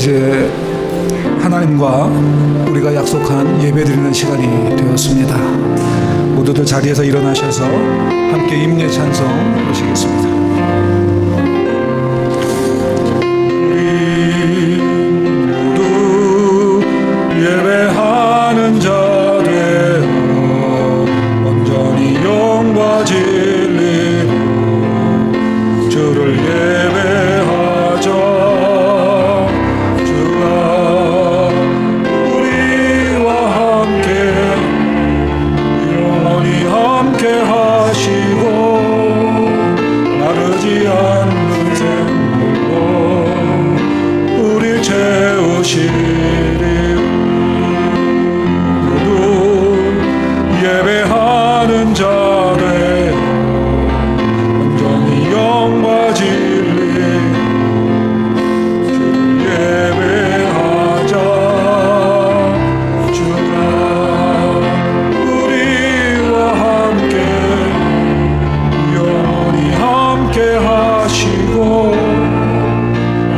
이제 하나님과 우리가 약속한 예배드리는 시간이 되었습니다. 모두들 자리에서 일어나셔서 함께 임예 찬송 부르시겠습니다. 우리 모두 예배하는 자 되어 온전히 영과 진리로 주를 예배하자. 주가 우리와 함께 영원히 함께 하시고 마르지 않는 샘물로 우릴 채우시리. 모두 예배하는 자 되어 온전히 영과 진리 주를 예배하자. 주가 우리와 함께 영원히 함께 하시고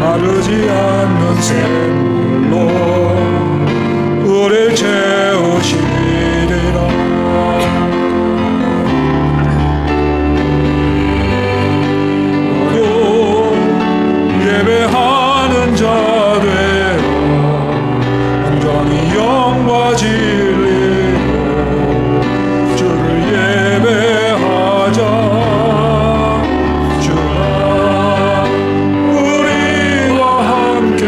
마르지 않는 샘물로 우릴 채우시리라. 모두 예배하는 자 되어 온전히 영과 진리로 주를 예배하자. 주가 우리와 함께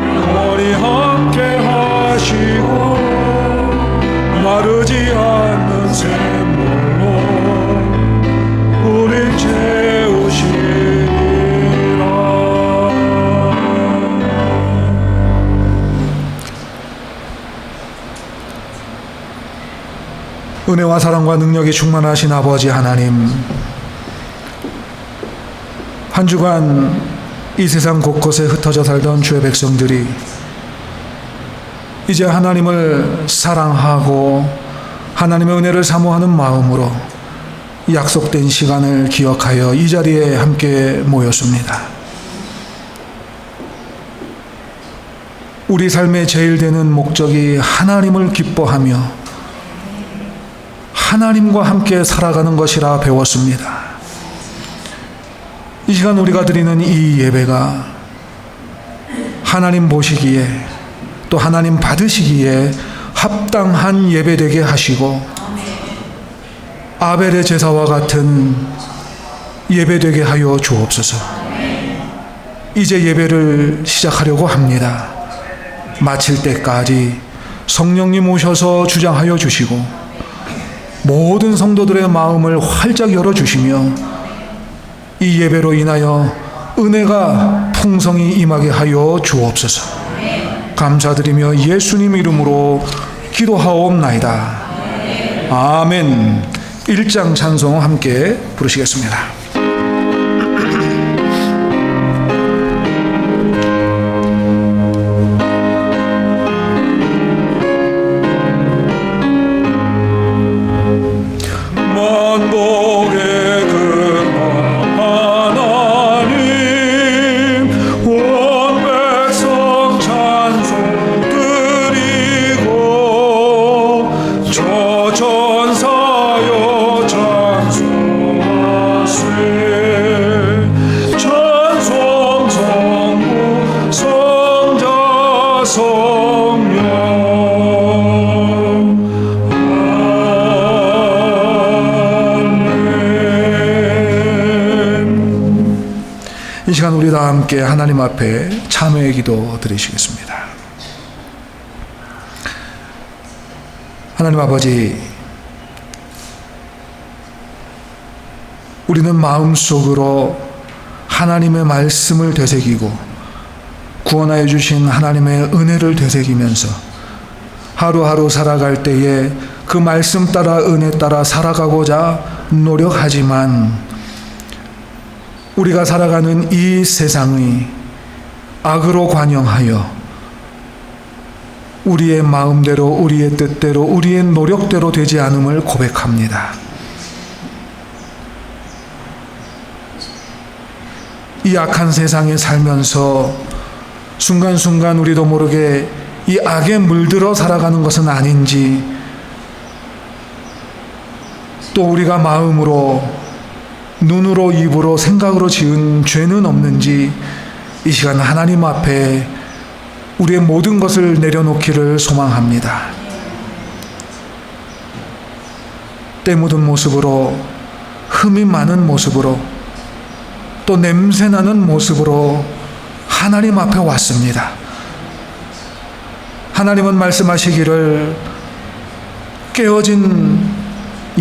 영원히 함께 하시고 마르지 않는 샘물로 우릴 채우시리라. 은혜와 사랑과 능력이 충만하신 아버지 하나님, 한 주간 이 세상 곳곳에 흩어져 살던 주의 백성들이 이제 하나님을 사랑하고 하나님의 은혜를 사모하는 마음으로 약속된 시간을 기억하여 이 자리에 함께 모였습니다. 우리 삶의 제일 되는 목적이 하나님을 기뻐하며 하나님과 함께 살아가는 것이라 배웠습니다. 이 시간 우리가 드리는 이 예배가 하나님 보시기에 또 하나님 받으시기에 합당한 예배 되게 하시고 아벨의 제사와 같은 예배 되게 하여 주옵소서. 이제 예배를 시작하려고 합니다. 마칠 때까지 성령님 오셔서 주장하여 주시고 모든 성도들의 마음을 활짝 열어주시며 이 예배로 인하여 은혜가 풍성히 임하게 하여 주옵소서. 감사드리며 예수님 이름으로 기도하옵나이다. 아멘. 1장 찬송 함께 부르시겠습니다. 이 시간 우리 다 함께 하나님 앞에 참회의 기도 드리시겠습니다. 하나님 아버지, 우리는 마음속으로 하나님의 말씀을 되새기고 구원하여 주신 하나님의 은혜를 되새기면서 하루하루 살아갈 때에 그 말씀 따라 은혜 따라 살아가고자 노력하지만 우리가 살아가는 이 세상이 악으로 관영하여 우리의 마음대로, 우리의 뜻대로, 우리의 노력대로 되지 않음을 고백합니다. 이 악한 세상에 살면서 순간순간 우리도 모르게 이 악에 물들어 살아가는 것은 아닌지, 또 우리가 마음으로, 눈으로, 입으로, 생각으로 지은 죄는 없는지 이 시간 하나님 앞에 우리의 모든 것을 내려놓기를 소망합니다. 때 묻은 모습으로, 흠이 많은 모습으로, 또 냄새나는 모습으로 하나님 앞에 왔습니다. 하나님은 말씀하시기를 깨어진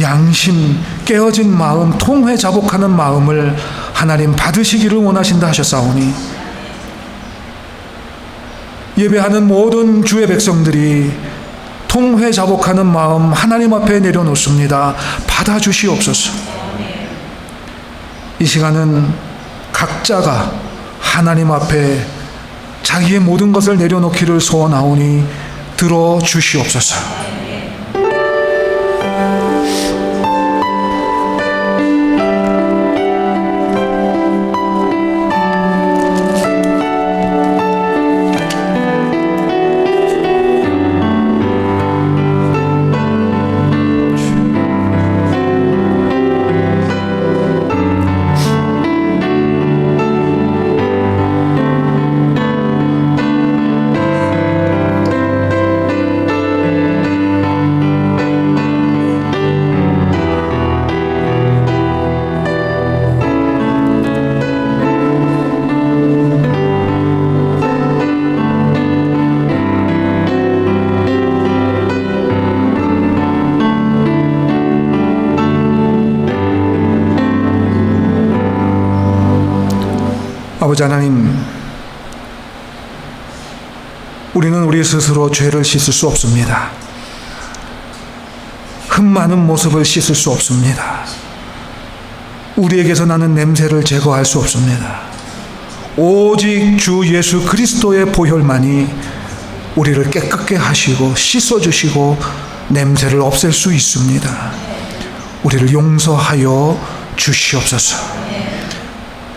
양심, 깨어진 마음, 통회자복하는 마음을 하나님 받으시기를 원하신다 하셨사오니, 예배하는 모든 주의 백성들이 통회자복하는 마음 하나님 앞에 내려놓습니다. 받아주시옵소서. 이 시간은 각자가 하나님 앞에 자기의 모든 것을 내려놓기를 소원하오니 들어주시옵소서. 아버지 하나님, 우리는 우리 스스로 죄를 씻을 수 없습니다. 흠 많은 모습을 씻을 수 없습니다. 우리에게서 나는 냄새를 제거할 수 없습니다. 오직 주 예수 그리스도의 보혈만이 우리를 깨끗게 하시고 씻어주시고 냄새를 없앨 수 있습니다. 우리를 용서하여 주시옵소서.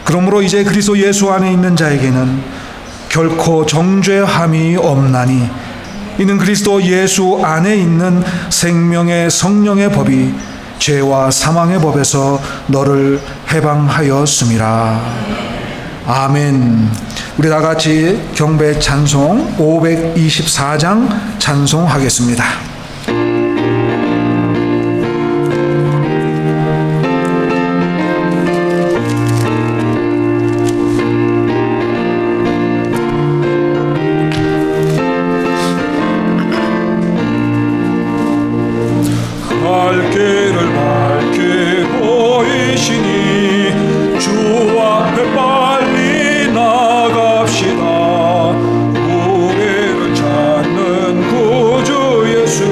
그러므로 이제 그리스도 예수 안에 있는 자에게는 결코 정죄함이 없나니, 이는 그리스도 예수 안에 있는 생명의 성령의 법이 죄와 사망의 법에서 너를 해방하였음이라. 아멘. 우리 다 같이 경배 찬송 524장 찬송하겠습니다. 우리를 찾는 구주 예수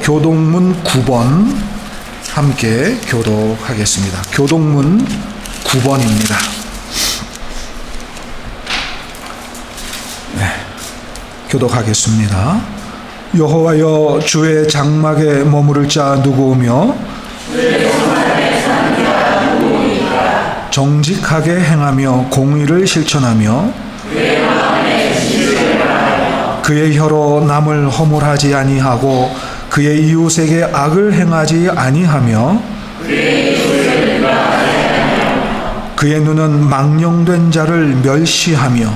교동문 9번 함께 교독하겠습니다. 교동문 9번입니다. 네, 교독하겠습니다. 여호와여, 주의 장막에 머무를 자 누구오며 정직하게 행하며 공의를 실천하며 그의 혀로 남을 허물하지 아니하고 그의 이웃에게 악을 행하지 아니하며 그의 눈은 망령된 자를 멸시하며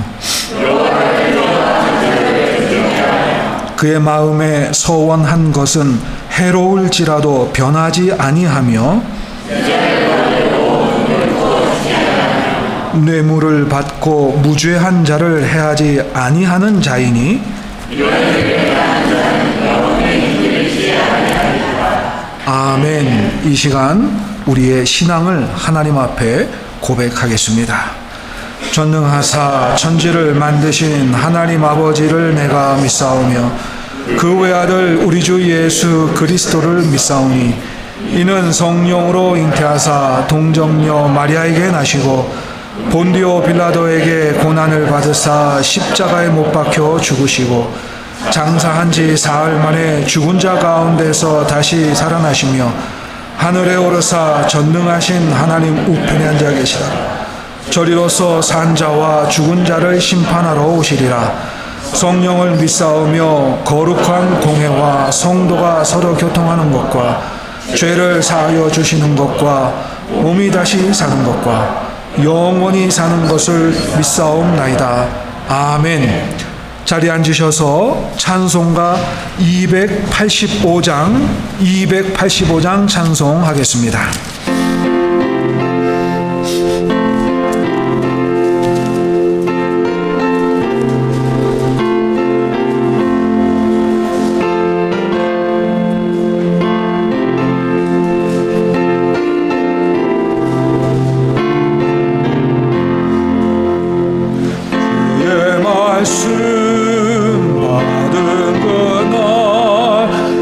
그의 마음에 서원한 것은 해로울지라도 변하지 아니하며 뇌물을 받고 무죄한 자를 해하지 아니하는 자이니 아멘. 이 시간 우리의 신앙을 하나님 앞에 고백하겠습니다. 전능하사 천지를 만드신 하나님 아버지를 내가 믿사오며 그 외아들 우리 주 예수 그리스도를 믿사오니 이는 성령으로 잉태하사 동정녀 마리아에게 나시고 본디오 빌라도에게 고난을 받으사 십자가에 못 박혀 죽으시고 장사한 지 사흘 만에 죽은 자 가운데서 다시 살아나시며 하늘에 오르사 전능하신 하나님 우편에 앉아 계시다. 저리로서 산 자와 죽은 자를 심판하러 오시리라. 성령을 믿사오며 거룩한 공회와 성도가 서로 교통하는 것과 죄를 사하여 주시는 것과 몸이 다시 사는 것과 영원히 사는 것을 믿사옵나이다. 아멘. 자리에 앉으셔서 찬송가 285장 찬송하겠습니다.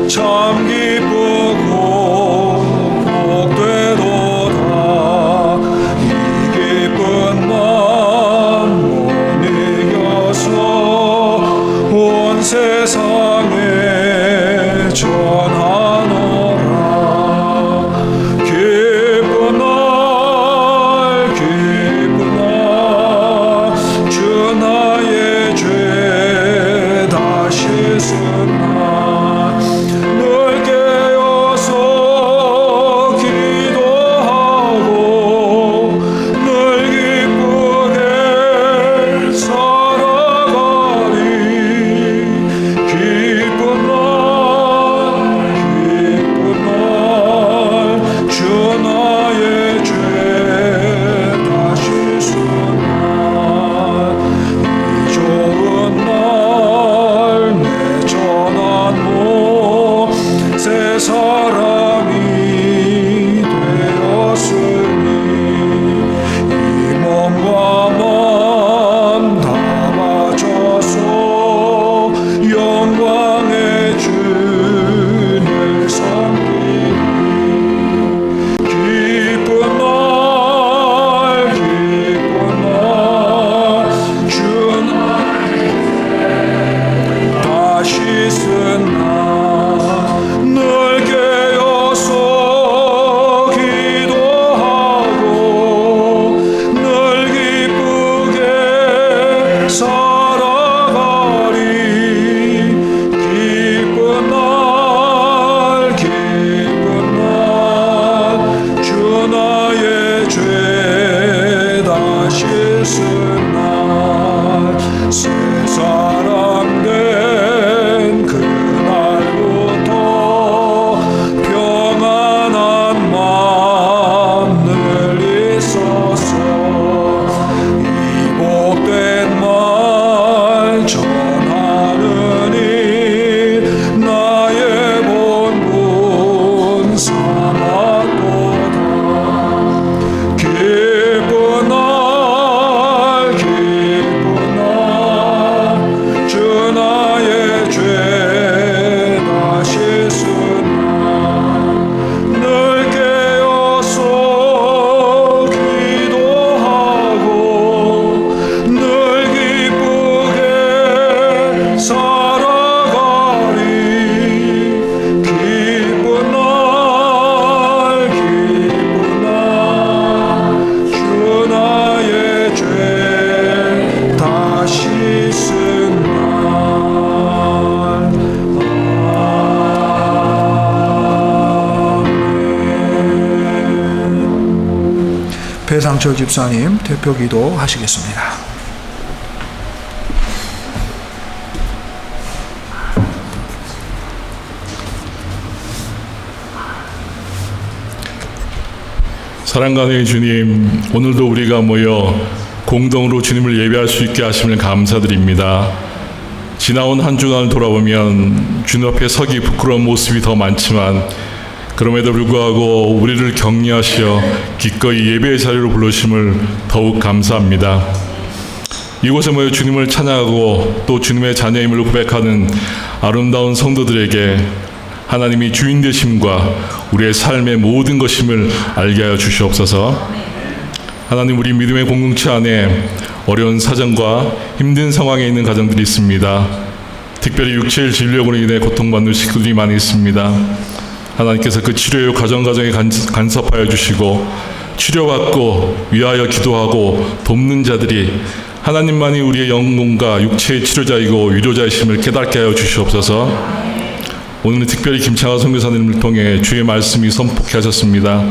참 기쁘고 복되다. 배상철 집사님 대표 기도 하시겠습니다. 사랑하는 주님, 오늘도 우리가 모여 공동으로 주님을 예배할 수 있게 하심을 감사드립니다. 지나온 한 주간을 돌아보면 주님 앞에 서기 부끄러운 모습이 더 많지만 그럼에도 불구하고 우리를 격려하시어 기꺼이 예배의 자리로 부르심을 더욱 감사합니다. 이곳에 모여 주님을 찬양하고 또 주님의 자녀임을 고백하는 아름다운 성도들에게 하나님이 주인 되심과 우리의 삶의 모든 것임을 알게 하여 주시옵소서. 하나님, 우리 믿음의 공동체 안에 어려운 사정과 힘든 상황에 있는 가정들이 있습니다. 특별히 육체의 질병으로 인해 고통받는 식구들이 많이 있습니다. 하나님께서 그 치료의 가정에 간섭하여 주시고 치료받고 위하여 기도하고 돕는 자들이 하나님만이 우리의 영혼과 육체의 치료자이고 위로자이심을 깨닫게 하여 주시옵소서. 오늘은 특별히 김창하 선교사님을 통해 주의 말씀이 선포케 하셨습니다.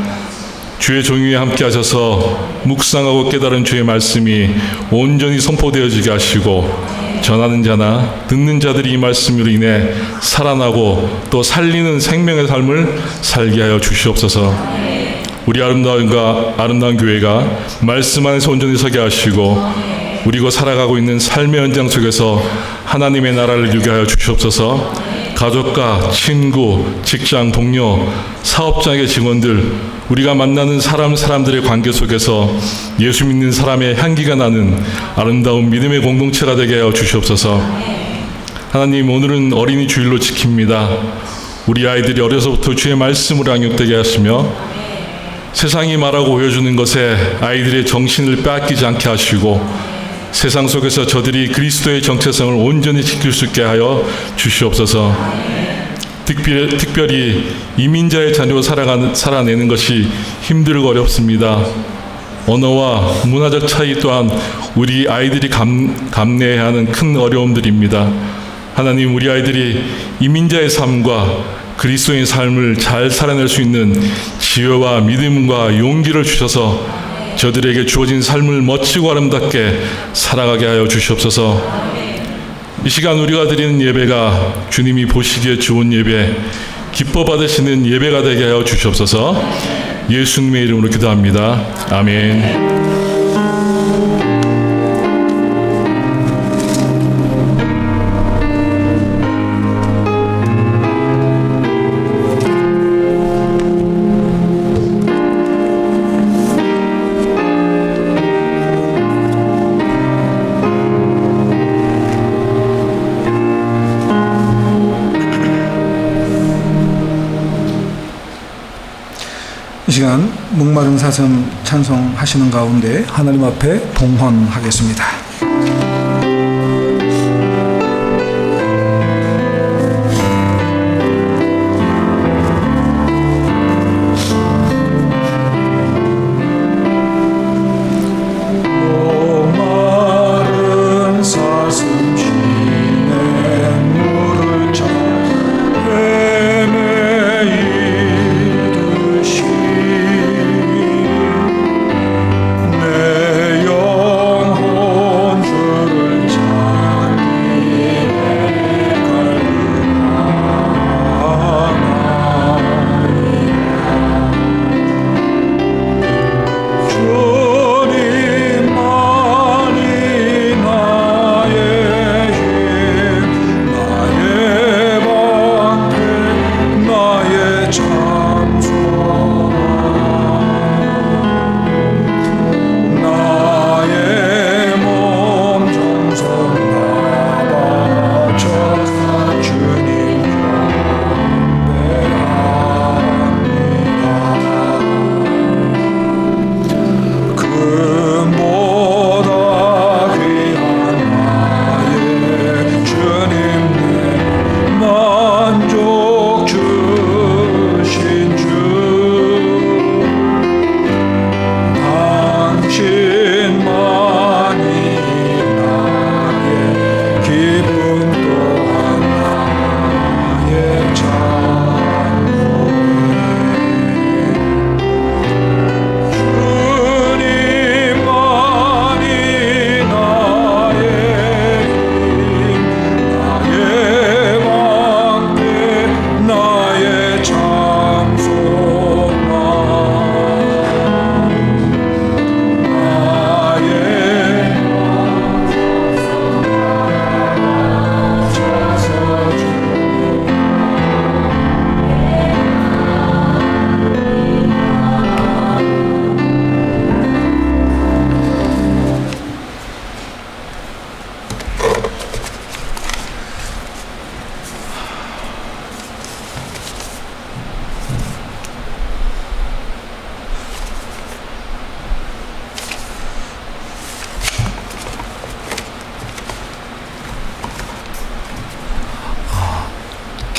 주의 종위에 함께 하셔서 묵상하고 깨달은 주의 말씀이 온전히 선포되어지게 하시고 전하는 자나 듣는 자들이 이 말씀으로 인해 살아나고 또 살리는 생명의 삶을 살게 하여 주시옵소서. 우리 아름다운 교회가 말씀 안에서 온전히 서게 하시고 우리가 살아가고 있는 삶의 현장 속에서 하나님의 나라를 이루게 하여 주시옵소서. 가족과 친구, 직장 동료, 사업장의 직원들, 우리가 만나는 사람들의 관계 속에서 예수 믿는 사람의 향기가 나는 아름다운 믿음의 공동체가 되게 하여 주시옵소서. 하나님, 오늘은 어린이 주일로 지킵니다. 우리 아이들이 어려서부터 주의 말씀으로 양육되게 하시며 세상이 말하고 보여주는 것에 아이들의 정신을 빼앗기지 않게 하시고 세상 속에서 저들이 그리스도의 정체성을 온전히 지킬 수 있게 하여 주시옵소서. 특별히 이민자의 자녀로 살아내는 것이 힘들고 어렵습니다. 언어와 문화적 차이 또한 우리 아이들이 감내해야 하는 큰 어려움들입니다. 하나님, 우리 아이들이 이민자의 삶과 그리스도의 삶을 잘 살아낼 수 있는 지혜와 믿음과 용기를 주셔서 저들에게 주어진 삶을 멋지고 아름답게 살아가게 하여 주시옵소서. 이 시간 우리가 드리는 예배가 주님이 보시기에 좋은 예배, 기뻐 받으시는 예배가 되게 하여 주시옵소서. 예수님의 이름으로 기도합니다. 아멘. 이 시간 목마른 사슴 찬송하시는 가운데 하나님 앞에 봉헌하겠습니다.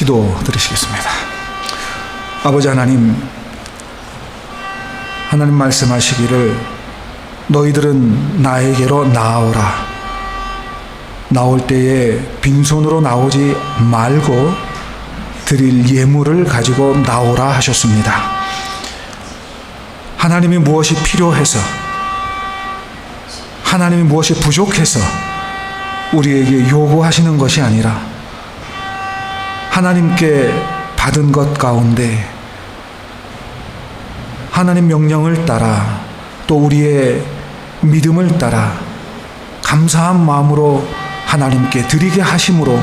기도드리시겠습니다. 아버지 하나님, 하나님 말씀하시기를 너희들은 나에게로 나아오라. 나올 때에 빈손으로 나오지 말고 드릴 예물을 가지고 나오라 하셨습니다. 하나님이 무엇이 필요해서, 하나님이 무엇이 부족해서 우리에게 요구하시는 것이 아니라 하나님께 받은 것 가운데 하나님 명령을 따라 또 우리의 믿음을 따라 감사한 마음으로 하나님께 드리게 하심으로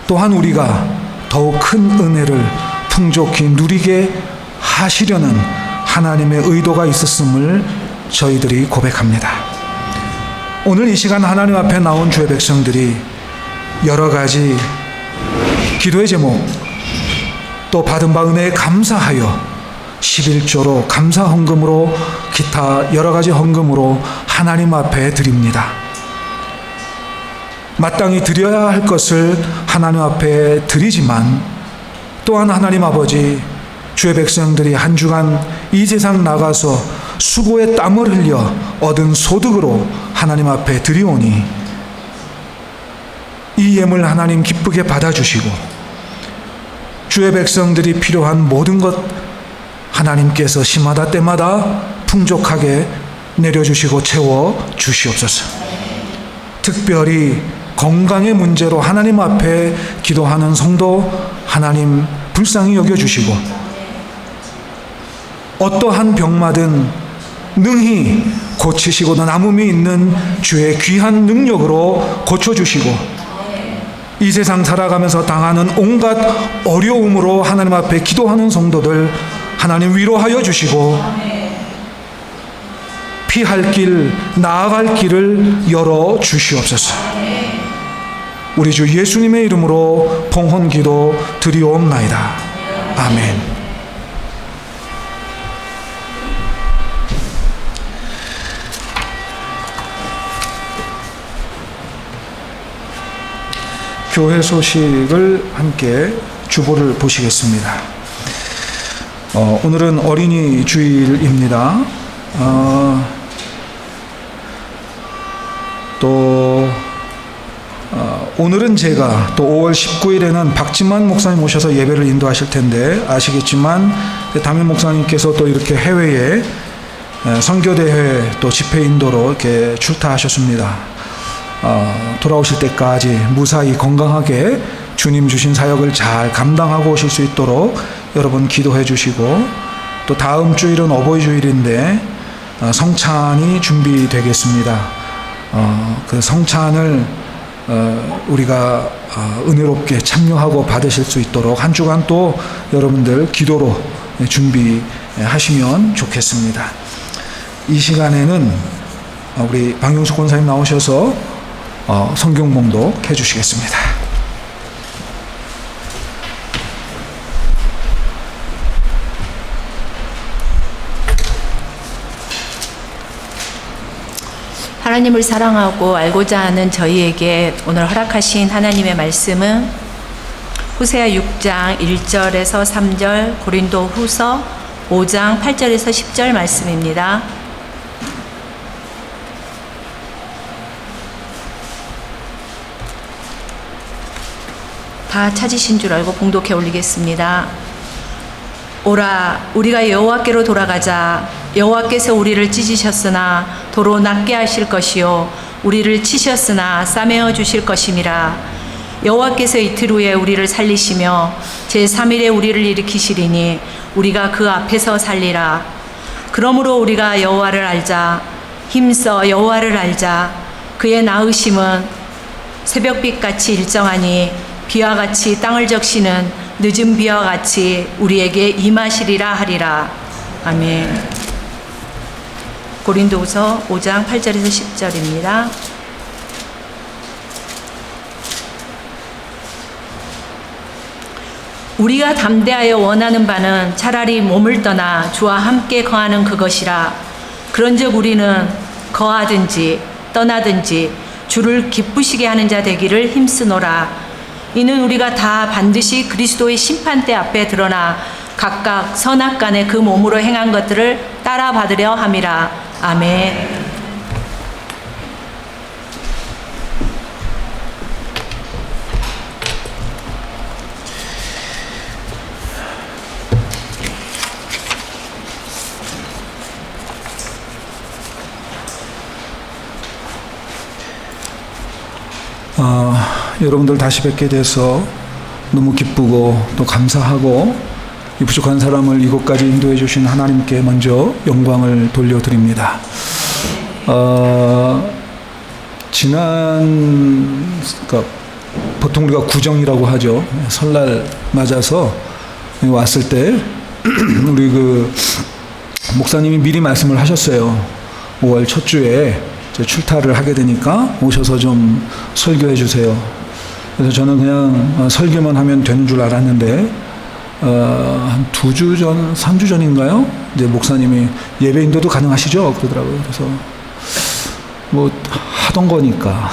또한 우리가 더욱 큰 은혜를 풍족히 누리게 하시려는 하나님의 의도가 있었음을 저희들이 고백합니다. 오늘 이 시간 하나님 앞에 나온 주의 백성들이 여러 가지 기도의 제목 또 받은 바 은혜에 감사하여 11조로 감사 헌금으로 기타 여러 가지 헌금으로 하나님 앞에 드립니다. 마땅히 드려야 할 것을 하나님 앞에 드리지만 또한 하나님 아버지, 주의 백성들이 한 주간 이 세상 나가서 수고의 땀을 흘려 얻은 소득으로 하나님 앞에 드리오니 이 예물 하나님 기쁘게 받아주시고 주의 백성들이 필요한 모든 것 하나님께서 시마다 때마다 풍족하게 내려주시고 채워주시옵소서. 특별히 건강의 문제로 하나님 앞에 기도하는 성도 하나님 불쌍히 여겨주시고 어떠한 병마든 능히 고치시고 남음이 있는 주의 귀한 능력으로 고쳐주시고 이 세상 살아가면서 당하는 온갖 어려움으로 하나님 앞에 기도하는 성도들 하나님 위로하여 주시고 피할 길, 나아갈 길을 열어 주시옵소서. 우리 주 예수님의 이름으로 봉헌기도 드리옵나이다. 아멘. 교회 소식을 함께 주보를 보시겠습니다. 오늘은 어린이 주일입니다. 오늘은 제가 또 5월 19일에는 박진만 목사님 오셔서 예배를 인도하실 텐데 아시겠지만 담임 목사님께서 또 이렇게 해외에 선교대회 또 집회 인도로 이렇게 출타하셨습니다. 돌아오실 때까지 무사히 건강하게 주님 주신 사역을 잘 감당하고 오실 수 있도록 여러분 기도해 주시고 또 다음 주일은 어버이 주일인데 성찬이 준비되겠습니다. 그 성찬을 우리가 은혜롭게 참여하고 받으실 수 있도록 한 주간 또 여러분들 기도로 준비하시면 좋겠습니다. 이 시간에는 우리 박용숙 권사님 나오셔서 성경 봉독 해주시겠습니다. 하나님을 사랑하고 알고자 하는 저희에게 오늘 허락하신 하나님의 말씀은 호세아 6장 1절에서 3절, 고린도 후서 5장 8절에서 10절 말씀입니다. 다 찾으신 줄 알고 봉독해 올리겠습니다. 오라, 우리가 여호와께로 돌아가자. 여호와께서 우리를 찢으셨으나 도로 낫게 하실 것이요 우리를 치셨으나 싸매어 주실 것임이라. 여호와께서 이틀 후에 우리를 살리시며 제3일에 우리를 일으키시리니 우리가 그 앞에서 살리라. 그러므로 우리가 여호와를 알자. 힘써 여호와를 알자. 그의 나으심은 새벽빛같이 일정하니 비와 같이 땅을 적시는 늦은 비와 같이 우리에게 임하시리라 하리라. 아멘. 고린도후서 5장 8절에서 10절입니다. 우리가 담대하여 원하는 바는 차라리 몸을 떠나 주와 함께 거하는 그것이라. 그런즉 우리는 거하든지 떠나든지 주를 기쁘시게 하는 자 되기를 힘쓰노라. 이는 우리가 다 반드시 그리스도의 심판대 앞에 드러나 각각 선악간에 그 몸으로 행한 것들을 따라 받으려 함이라. 아멘. 여러분들 다시 뵙게 돼서 너무 기쁘고 또 감사하고 이 부족한 사람을 이곳까지 인도해 주신 하나님께 먼저 영광을 돌려드립니다. 그러니까 보통 우리가 구정이라고 하죠. 설날 맞아서 왔을 때 우리 그 목사님이 미리 말씀을 하셨어요. 5월 첫 주에 출타를 하게 되니까 오셔서 좀 설교해 주세요. 그래서 저는 그냥 설교만 하면 되는 줄 알았는데 한 2주 전, 3주 전인가요? 이제 목사님이 예배 인도도 가능하시죠? 그러더라고요. 그래서 뭐 하던 거니까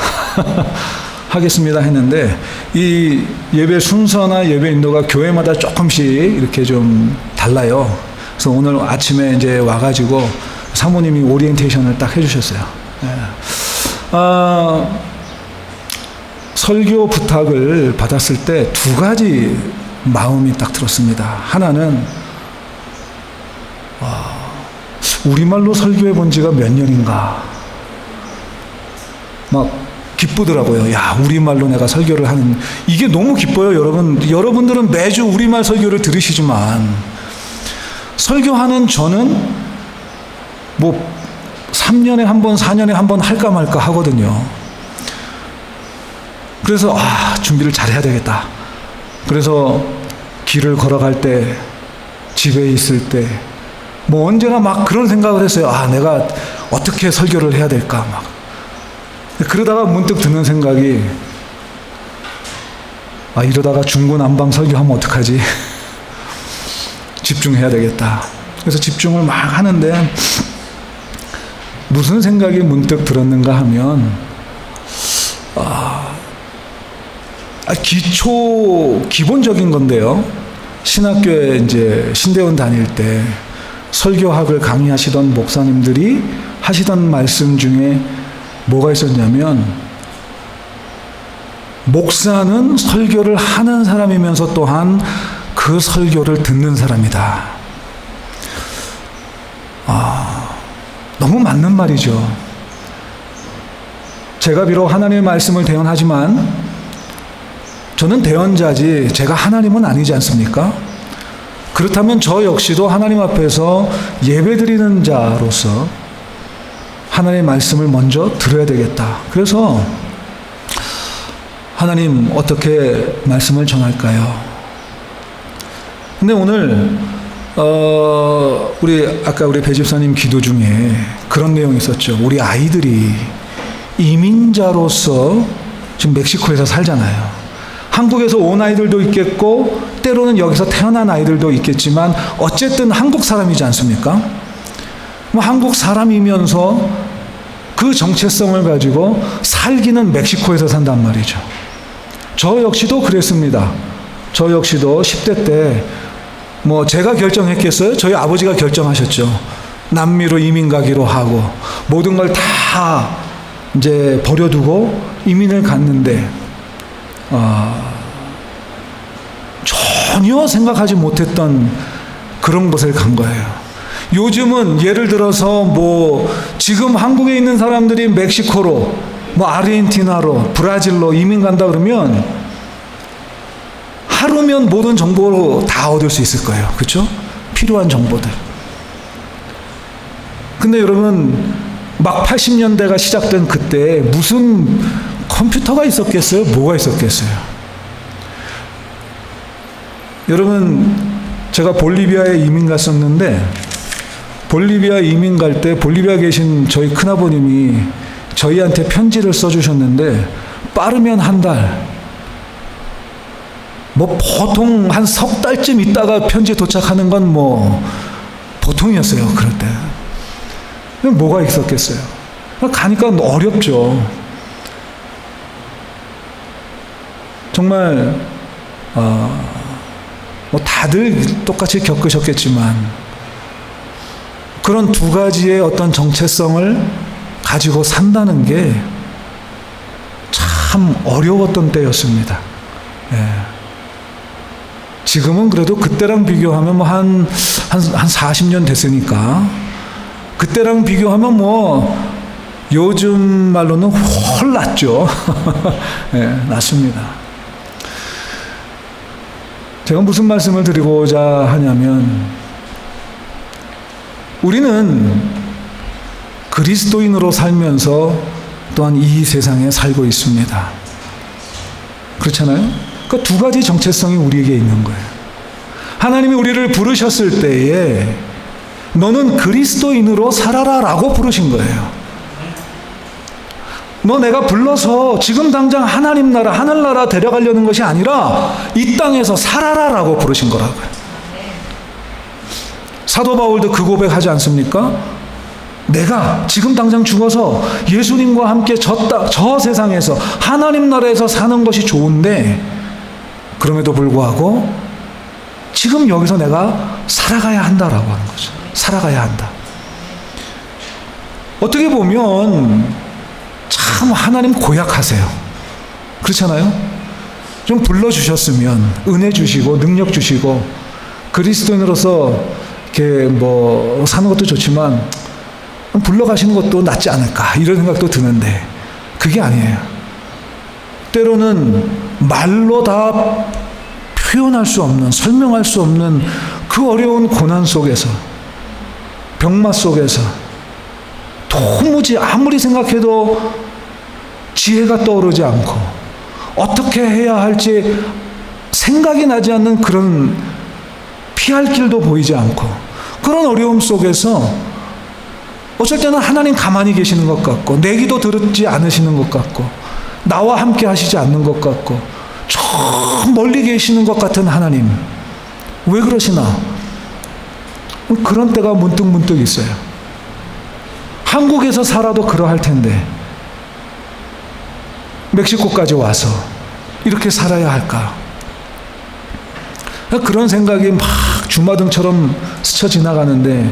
하겠습니다 했는데 이 예배 순서나 예배 인도가 교회마다 조금씩 이렇게 좀 달라요. 그래서 오늘 아침에 이제 와가지고 사모님이 오리엔테이션을 딱 해주셨어요. 설교 부탁을 받았을 때 2가지 마음이 딱 들었습니다. 하나는 우리말로 설교해 본 지가 몇 년인가 막 기쁘더라고요. 야, 우리말로 내가 설교를 하는 이게 너무 기뻐요. 여러분들은 매주 우리말 설교를 들으시지만 설교하는 저는 뭐 3년에 한 번, 4년에 한 번 할까 말까 하거든요. 그래서 준비를 잘 해야 되겠다. 그래서 길을 걸어갈 때, 집에 있을 때, 뭐 언제나 막 그런 생각을 했어요. 내가 어떻게 설교를 해야 될까 막. 그러다가 문득 드는 생각이 이러다가 중구난방 설교하면 어떡하지? 집중해야 되겠다. 그래서 집중을 막 하는데 무슨 생각이 문득 들었는가 하면 기본적인 건데요. 신학교에 이제 신대원 다닐 때 설교학을 강의하시던 목사님들이 하시던 말씀 중에 뭐가 있었냐면 목사는 설교를 하는 사람이면서 또한 그 설교를 듣는 사람이다. 너무 맞는 말이죠. 제가 비록 하나님의 말씀을 대언하지만 저는 대언자지 제가 하나님은 아니지 않습니까? 그렇다면 저 역시도 하나님 앞에서 예배드리는 자로서 하나님의 말씀을 먼저 들어야 되겠다. 그래서 하나님 어떻게 말씀을 전할까요? 근데 오늘 아까 우리 배 집사님 기도 중에 그런 내용이 있었죠. 우리 아이들이 이민자로서 지금 멕시코에서 살잖아요. 한국에서 온 아이들도 있겠고 때로는 여기서 태어난 아이들도 있겠지만 어쨌든 한국 사람이지 않습니까? 한국 사람이면서 그 정체성을 가지고 살기는 멕시코에서 산단 말이죠. 저 역시도 그랬습니다. 저 역시도 10대 때 제가 결정했겠어요? 저희 아버지가 결정하셨죠. 남미로 이민 가기로 하고 모든 걸 다 이제 버려두고 이민을 갔는데 전혀 생각하지 못했던 그런 곳을 간 거예요. 요즘은 예를 들어서 지금 한국에 있는 사람들이 멕시코로 아르헨티나로 브라질로 이민 간다 그러면 하루면 모든 정보를 다 얻을 수 있을 거예요. 그렇죠? 필요한 정보들. 근데 여러분 막 80년대가 시작된 그때 무슨 컴퓨터가 있었겠어요? 뭐가 있었겠어요? 여러분 제가 볼리비아에 이민 갔었는데 볼리비아 이민 갈 때 볼리비아 계신 저희 큰아버님이 저희한테 편지를 써주셨는데 빠르면 한 달 보통 한 석 달쯤 있다가 편지 도착하는 건 보통이었어요. 그럴 때 뭐가 있었겠어요? 가니까 어렵죠. 정말 뭐 다들 똑같이 겪으셨겠지만 그런 두 가지의 어떤 정체성을 가지고 산다는 게 참 어려웠던 때였습니다. 예. 지금은 그래도 그때랑 비교하면 뭐 한 40년 됐으니까 그때랑 비교하면 뭐 요즘 말로는 훨 낫죠. 예, 낫습니다. 제가 무슨 말씀을 드리고자 하냐면 우리는 그리스도인으로 살면서 또한 이 세상에 살고 있습니다. 그렇잖아요? 그 두 가지 정체성이 우리에게 있는 거예요. 하나님이 우리를 부르셨을 때에 너는 그리스도인으로 살아라 라고 부르신 거예요. 너 내가 불러서 지금 당장 하나님 나라, 하늘나라 데려가려는 것이 아니라 이 땅에서 살아라 라고 부르신 거라고요. 사도 바울도 그 고백하지 않습니까? 내가 지금 당장 죽어서 예수님과 함께 저 세상에서 하나님 나라에서 사는 것이 좋은데 그럼에도 불구하고 지금 여기서 내가 살아가야 한다라고 하는 거죠. 살아가야 한다. 어떻게 보면 참 하나님 고약하세요. 그렇잖아요? 좀 불러주셨으면 은혜 주시고 능력 주시고 그리스도인으로서 이렇게 뭐 사는 것도 좋지만 불러가시는 것도 낫지 않을까 이런 생각도 드는데 그게 아니에요. 때로는 말로 다 표현할 수 없는, 설명할 수 없는 그 어려운 고난 속에서, 병마 속에서 도무지 아무리 생각해도 지혜가 떠오르지 않고 어떻게 해야 할지 생각이 나지 않는 그런 피할 길도 보이지 않고 그런 어려움 속에서 어쩔 때는 하나님 가만히 계시는 것 같고 내 기도 들었지 않으시는 것 같고 나와 함께 하시지 않는 것 같고 저 멀리 계시는 것 같은 하나님 왜 그러시나? 그런 때가 문득 있어요. 한국에서 살아도 그러할 텐데 멕시코까지 와서 이렇게 살아야 할까? 그런 생각이 막 주마등처럼 스쳐 지나가는데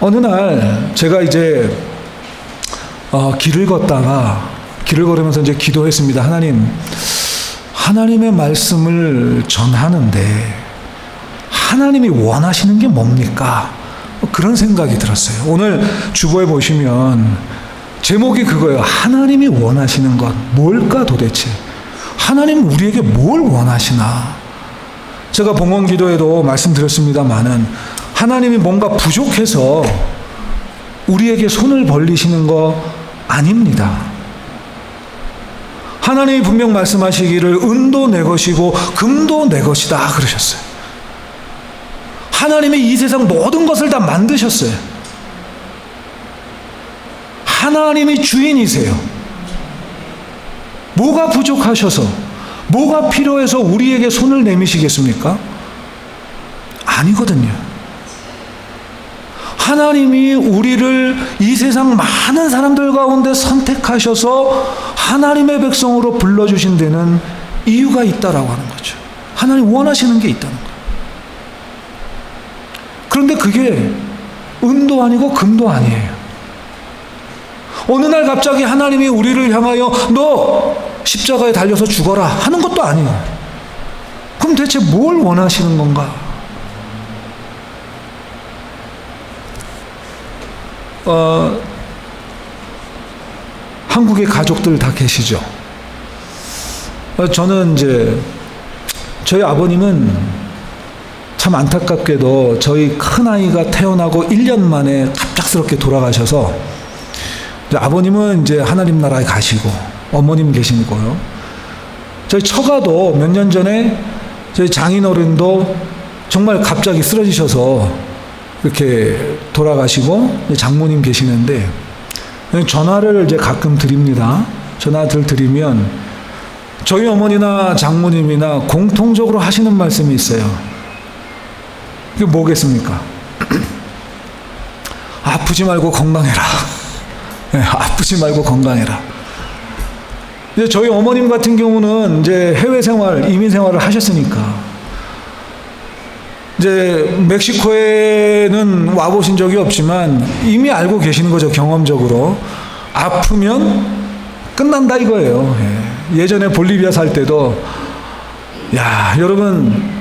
어느 날 제가 이제 길을 걸으면서 이제 기도했습니다. 하나님의 말씀을 전하는데 하나님이 원하시는 게 뭡니까? 그런 생각이 들었어요. 오늘 주보에 보시면 제목이 그거예요. 하나님이 원하시는 것 뭘까 도대체? 하나님 우리에게 뭘 원하시나? 제가 봉헌 기도에도 말씀드렸습니다마는 하나님이 뭔가 부족해서 우리에게 손을 벌리시는 거 아닙니다. 하나님이 분명 말씀하시기를 은도 내 것이고 금도 내 것이다 그러셨어요. 하나님이 이 세상 모든 것을 다 만드셨어요. 하나님이 주인이세요. 뭐가 부족하셔서 뭐가 필요해서 우리에게 손을 내미시겠습니까? 아니거든요. 하나님이 우리를 이 세상 많은 사람들 가운데 선택하셔서 하나님의 백성으로 불러주신 데는 이유가 있다라고 하는 거죠. 하나님 원하시는 게 있다는 거예요. 그런데 그게 은도 아니고 금도 아니에요. 어느 날 갑자기 하나님이 우리를 향하여 너 십자가에 달려서 죽어라 하는 것도 아니에요. 그럼 대체 뭘 원하시는 건가? 한국의 가족들 다 계시죠? 저는 이제 저희 아버님은 참 안타깝게도 저희 큰아이가 태어나고 1년 만에 갑작스럽게 돌아가셔서 아버님은 이제 하나님 나라에 가시고 어머님 계시고요. 저희 처가도 몇 년 전에 저희 장인어른도 정말 갑자기 쓰러지셔서 이렇게 돌아가시고 장모님 계시는데 전화를 이제 가끔 드립니다. 전화를 드리면 저희 어머니나 장모님이나 공통적으로 하시는 말씀이 있어요. 그게 뭐겠습니까? 아프지 말고 건강해라. 네, 아프지 말고 건강해라. 이제 저희 어머님 같은 경우는 이제 해외 생활, 이민 생활을 하셨으니까 이제 멕시코에는 와보신 적이 없지만 이미 알고 계시는 거죠, 경험적으로. 아프면 끝난다 이거예요. 예. 예전에 볼리비아 살 때도, 야, 여러분,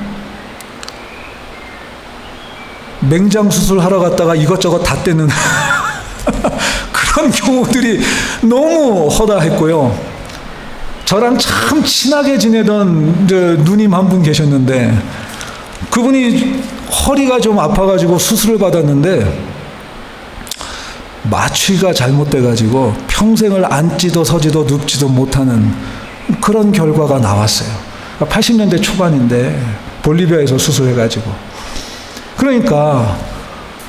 맹장 수술하러 갔다가 이것저것 다 떼는 그런 경우들이 너무 허다했고요. 저랑 참 친하게 지내던 누님 한 분 계셨는데, 그분이 허리가 좀 아파가지고 수술을 받았는데 마취가 잘못돼가지고 평생을 앉지도 서지도 눕지도 못하는 그런 결과가 나왔어요. 80년대 초반인데 볼리비아에서 수술해가지고. 그러니까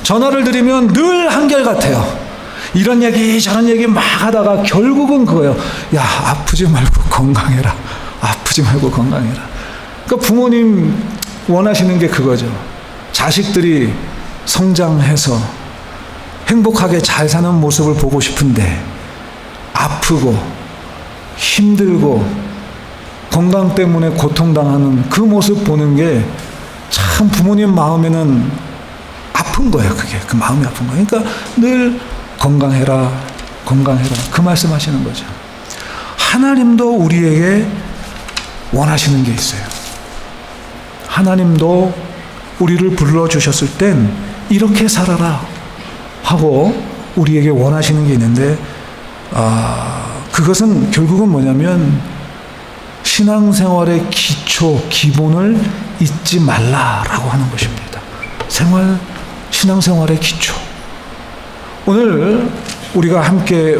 전화를 드리면 늘 한결같아요. 이런 얘기 저런 얘기 막 하다가 결국은 그거예요. 야, 아프지 말고 건강해라. 아프지 말고 건강해라. 그러니까 부모님 원하시는 게 그거죠. 자식들이 성장해서 행복하게 잘 사는 모습을 보고 싶은데 아프고 힘들고 건강 때문에 고통당하는 그 모습 보는 게 참 부모님 마음에는 아픈 거예요. 그게 그 마음이 아픈 거예요. 그러니까 늘 건강해라, 건강해라 그 말씀하시는 거죠. 하나님도 우리에게 원하시는 게 있어요. 하나님도 우리를 불러주셨을 땐 이렇게 살아라 하고 우리에게 원하시는 게 있는데, 그것은 결국은 뭐냐면 신앙생활의 기초, 기본을 잊지 말라라고 하는 것입니다. 신앙생활의 기초. 오늘 우리가 함께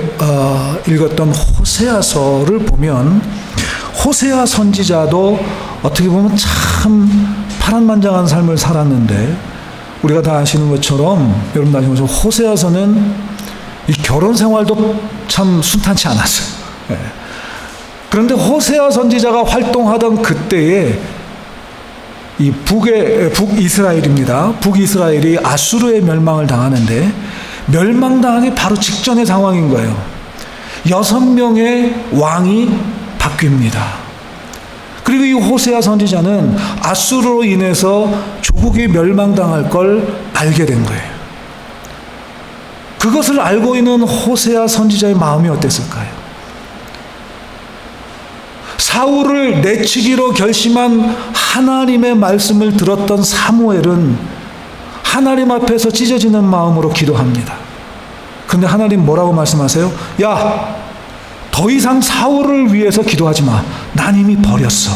읽었던 호세아서를 보면 호세아 선지자도 어떻게 보면 참 파란만장한 삶을 살았는데, 우리가 다 아시는 것처럼, 여러분 다 아시는 것처럼 호세아서는 이 결혼 생활도 참 순탄치 않았어요. 예. 그런데 호세아 선지자가 활동하던 그때에 이 북이스라엘입니다. 북이스라엘이 아수르의 멸망을 당하는데 멸망당하기 바로 직전의 상황인 거예요. 6명의 왕이 바뀝니다. 그리고 이 호세아 선지자는 아수르로 인해서 조국이 멸망당할 걸 알게 된 거예요. 그것을 알고 있는 호세아 선지자의 마음이 어땠을까요? 사울을 내치기로 결심한 하나님의 말씀을 들었던 사무엘은 하나님 앞에서 찢어지는 마음으로 기도합니다. 그런데 하나님 뭐라고 말씀하세요? 야, 더 이상 사울을 위해서 기도하지 마. 난 이미 버렸어.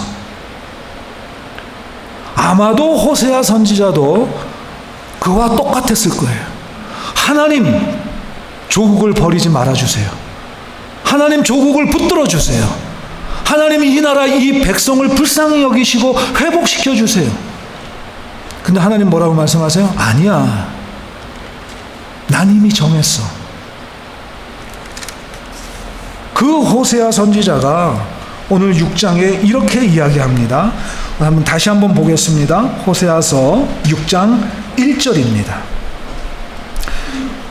아마도 호세아 선지자도 그와 똑같았을 거예요. 하나님, 조국을 버리지 말아주세요. 하나님, 조국을 붙들어 주세요. 하나님, 이 나라, 이 백성을 불쌍히 여기시고 회복시켜 주세요. 근데 하나님 뭐라고 말씀하세요? 아니야. 난 이미 정했어. 그 호세아 선지자가 오늘 6장에 이렇게 이야기합니다. 다시 한번 보겠습니다. 호세아서 6장 1절입니다.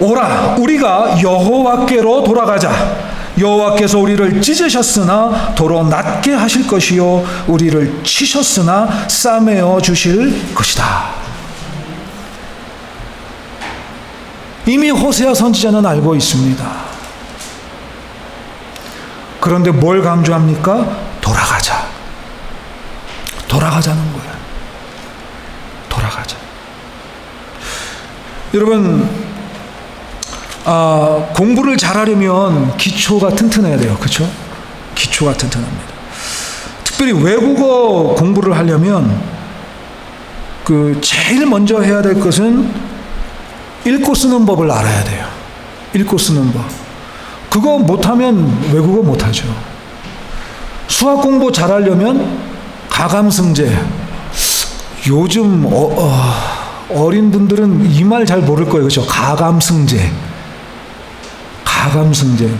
오라, 우리가 여호와께로 돌아가자. 여호와께서 우리를 찢으셨으나 도로 낫게 하실 것이요 우리를 치셨으나 싸매어 주실 것이다. 이미 호세아 선지자는 알고 있습니다. 그런데 뭘 강조합니까? 돌아가자. 돌아가자는 거예요. 돌아가자. 여러분, 공부를 잘하려면 기초가 튼튼해야 돼요. 그렇죠? 기초가 튼튼합니다. 특별히 외국어 공부를 하려면 제일 먼저 해야 될 것은 읽고 쓰는 법을 알아야 돼요. 읽고 쓰는 법. 그거 못하면 외국어 못하죠. 수학 공부 잘하려면 가감승제. 요즘 어린 분들은 이 말 잘 모를 거예요. 그렇죠? 가감승제. 가감승제.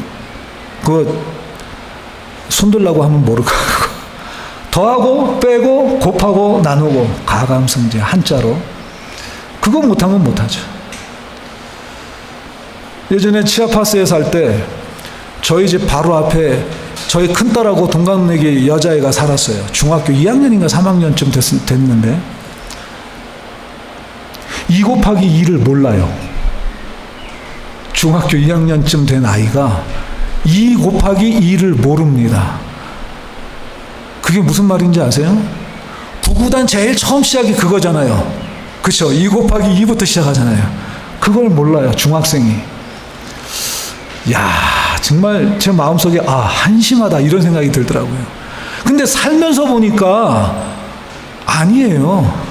그거 손들라고 하면 모를 거고. 더하고 빼고 곱하고 나누고 가감승제 한자로. 그거 못하면 못하죠. 예전에 치아파스에 살 때 저희 집 바로 앞에 저희 큰딸하고 동갑내기 여자애가 살았어요. 중학교 2학년인가 3학년쯤 됐는데 2 곱하기 2를 몰라요. 중학교 2학년쯤 된 아이가 2 곱하기 2를 모릅니다. 그게 무슨 말인지 아세요? 구구단 제일 처음 시작이 그거잖아요. 그렇죠? 2 곱하기 2부터 시작하잖아요. 그걸 몰라요, 중학생이. 야, 정말 제 마음속에 한심하다 이런 생각이 들더라고요. 근데 살면서 보니까 아니에요.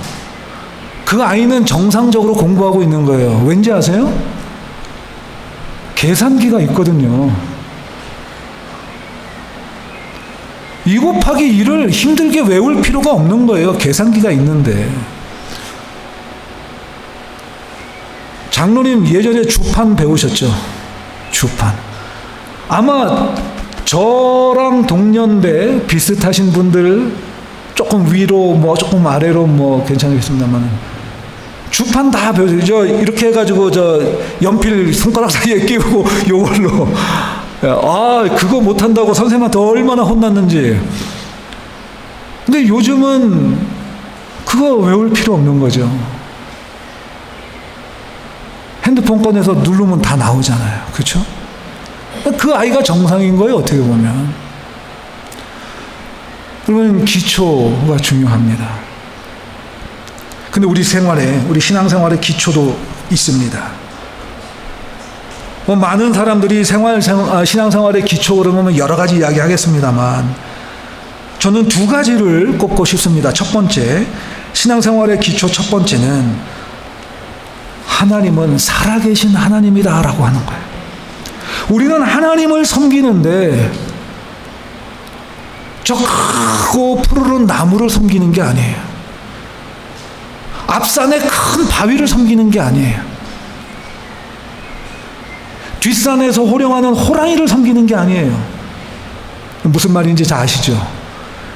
그 아이는 정상적으로 공부하고 있는 거예요. 왠지 아세요? 계산기가 있거든요. 2 곱하기 2를 힘들게 외울 필요가 없는 거예요. 계산기가 있는데. 장로님 예전에 주판 배우셨죠? 주판. 아마 저랑 동년배 비슷하신 분들 조금 위로 뭐 조금 아래로 뭐 괜찮겠습니다만 주판 다 배우죠. 이렇게 해가지고 저 연필 손가락 사이에 끼우고 요걸로 그거 못한다고 선생님한테 얼마나 혼났는지. 근데 요즘은 그거 외울 필요 없는 거죠. 핸드폰 꺼내서 누르면 다 나오잖아요. 그렇죠? 그 아이가 정상인 거예요, 어떻게 보면. 그러면 기초가 중요합니다. 근데 우리 신앙생활에 기초도 있습니다. 많은 사람들이 신앙생활의 기초 그러면 여러 가지 이야기 하겠습니다만, 저는 2가지를 꼽고 싶습니다. 첫 번째, 신앙생활의 기초 첫 번째는 하나님은 살아계신 하나님이다 라고 하는 거예요. 우리는 하나님을 섬기는데 저 크고 푸르른 나무를 섬기는 게 아니에요. 앞산에 큰 바위를 섬기는 게 아니에요. 뒷산에서 호령하는 호랑이를 섬기는 게 아니에요. 무슨 말인지 잘 아시죠?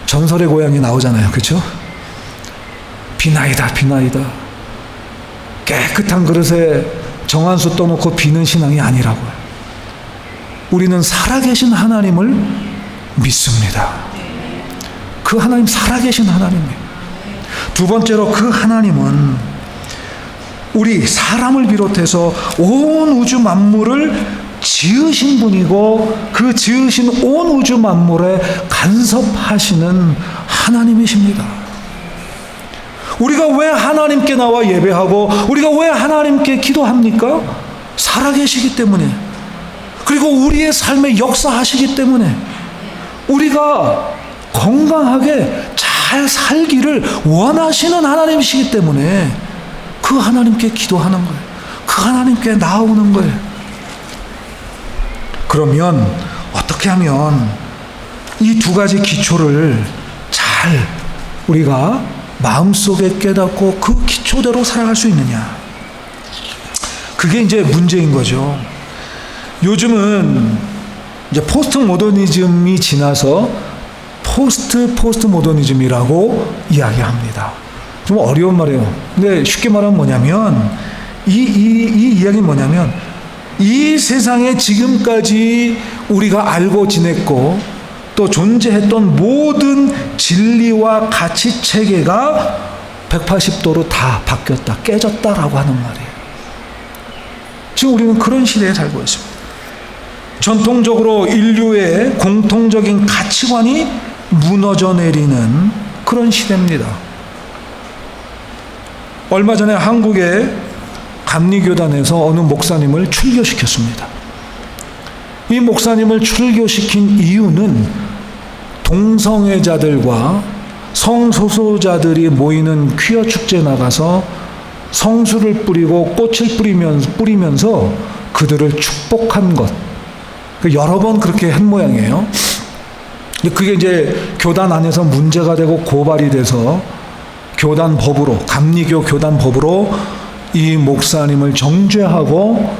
전설의 고향이 나오잖아요. 그렇죠? 비나이다 비나이다. 깨끗한 그릇에 정한수 떠놓고 비는 신앙이 아니라고요. 우리는 살아계신 하나님을 믿습니다. 그 하나님 살아계신 하나님이에요. 2번째로 그 하나님은 우리 사람을 비롯해서 온 우주 만물을 지으신 분이고 그 지으신 온 우주 만물에 간섭하시는 하나님이십니다. 우리가 왜 하나님께 나와 예배하고 우리가 왜 하나님께 기도합니까? 살아계시기 때문에, 그리고 우리의 삶에 역사하시기 때문에, 우리가 건강하게 잘 살기를 원하시는 하나님이시기 때문에 그 하나님께 기도하는 거예요. 그 하나님께 나오는 거예요. 그러면 어떻게 하면 이 2가지 기초를 잘 우리가 마음속에 깨닫고 그 기초대로 살아갈 수 있느냐? 그게 이제 문제인 거죠. 요즘은 이제 포스트 모더니즘이 지나서 포스트 모더니즘이라고 이야기합니다. 좀 어려운 말이에요. 근데 쉽게 말하면 뭐냐면 이 이야기는 뭐냐면 이 세상에 지금까지 우리가 알고 지냈고 또 존재했던 모든 진리와 가치 체계가 180도로 다 바뀌었다, 깨졌다라고 하는 말이에요. 지금 우리는 그런 시대에 살고 있습니다. 전통적으로 인류의 공통적인 가치관이 무너져 내리는 그런 시대입니다. 얼마 전에 한국의 감리교단에서 어느 목사님을 출교시켰습니다. 이 목사님을 출교시킨 이유는 동성애자들과 성소수자들이 모이는 퀴어 축제에 나가서 성수를 뿌리고 꽃을 뿌리면서 그들을 축복한 것. 여러 번 그렇게 한 모양이에요. 그게 이제 교단 안에서 문제가 되고 고발이 돼서 교단 법으로, 감리교 교단 법으로 이 목사님을 정죄하고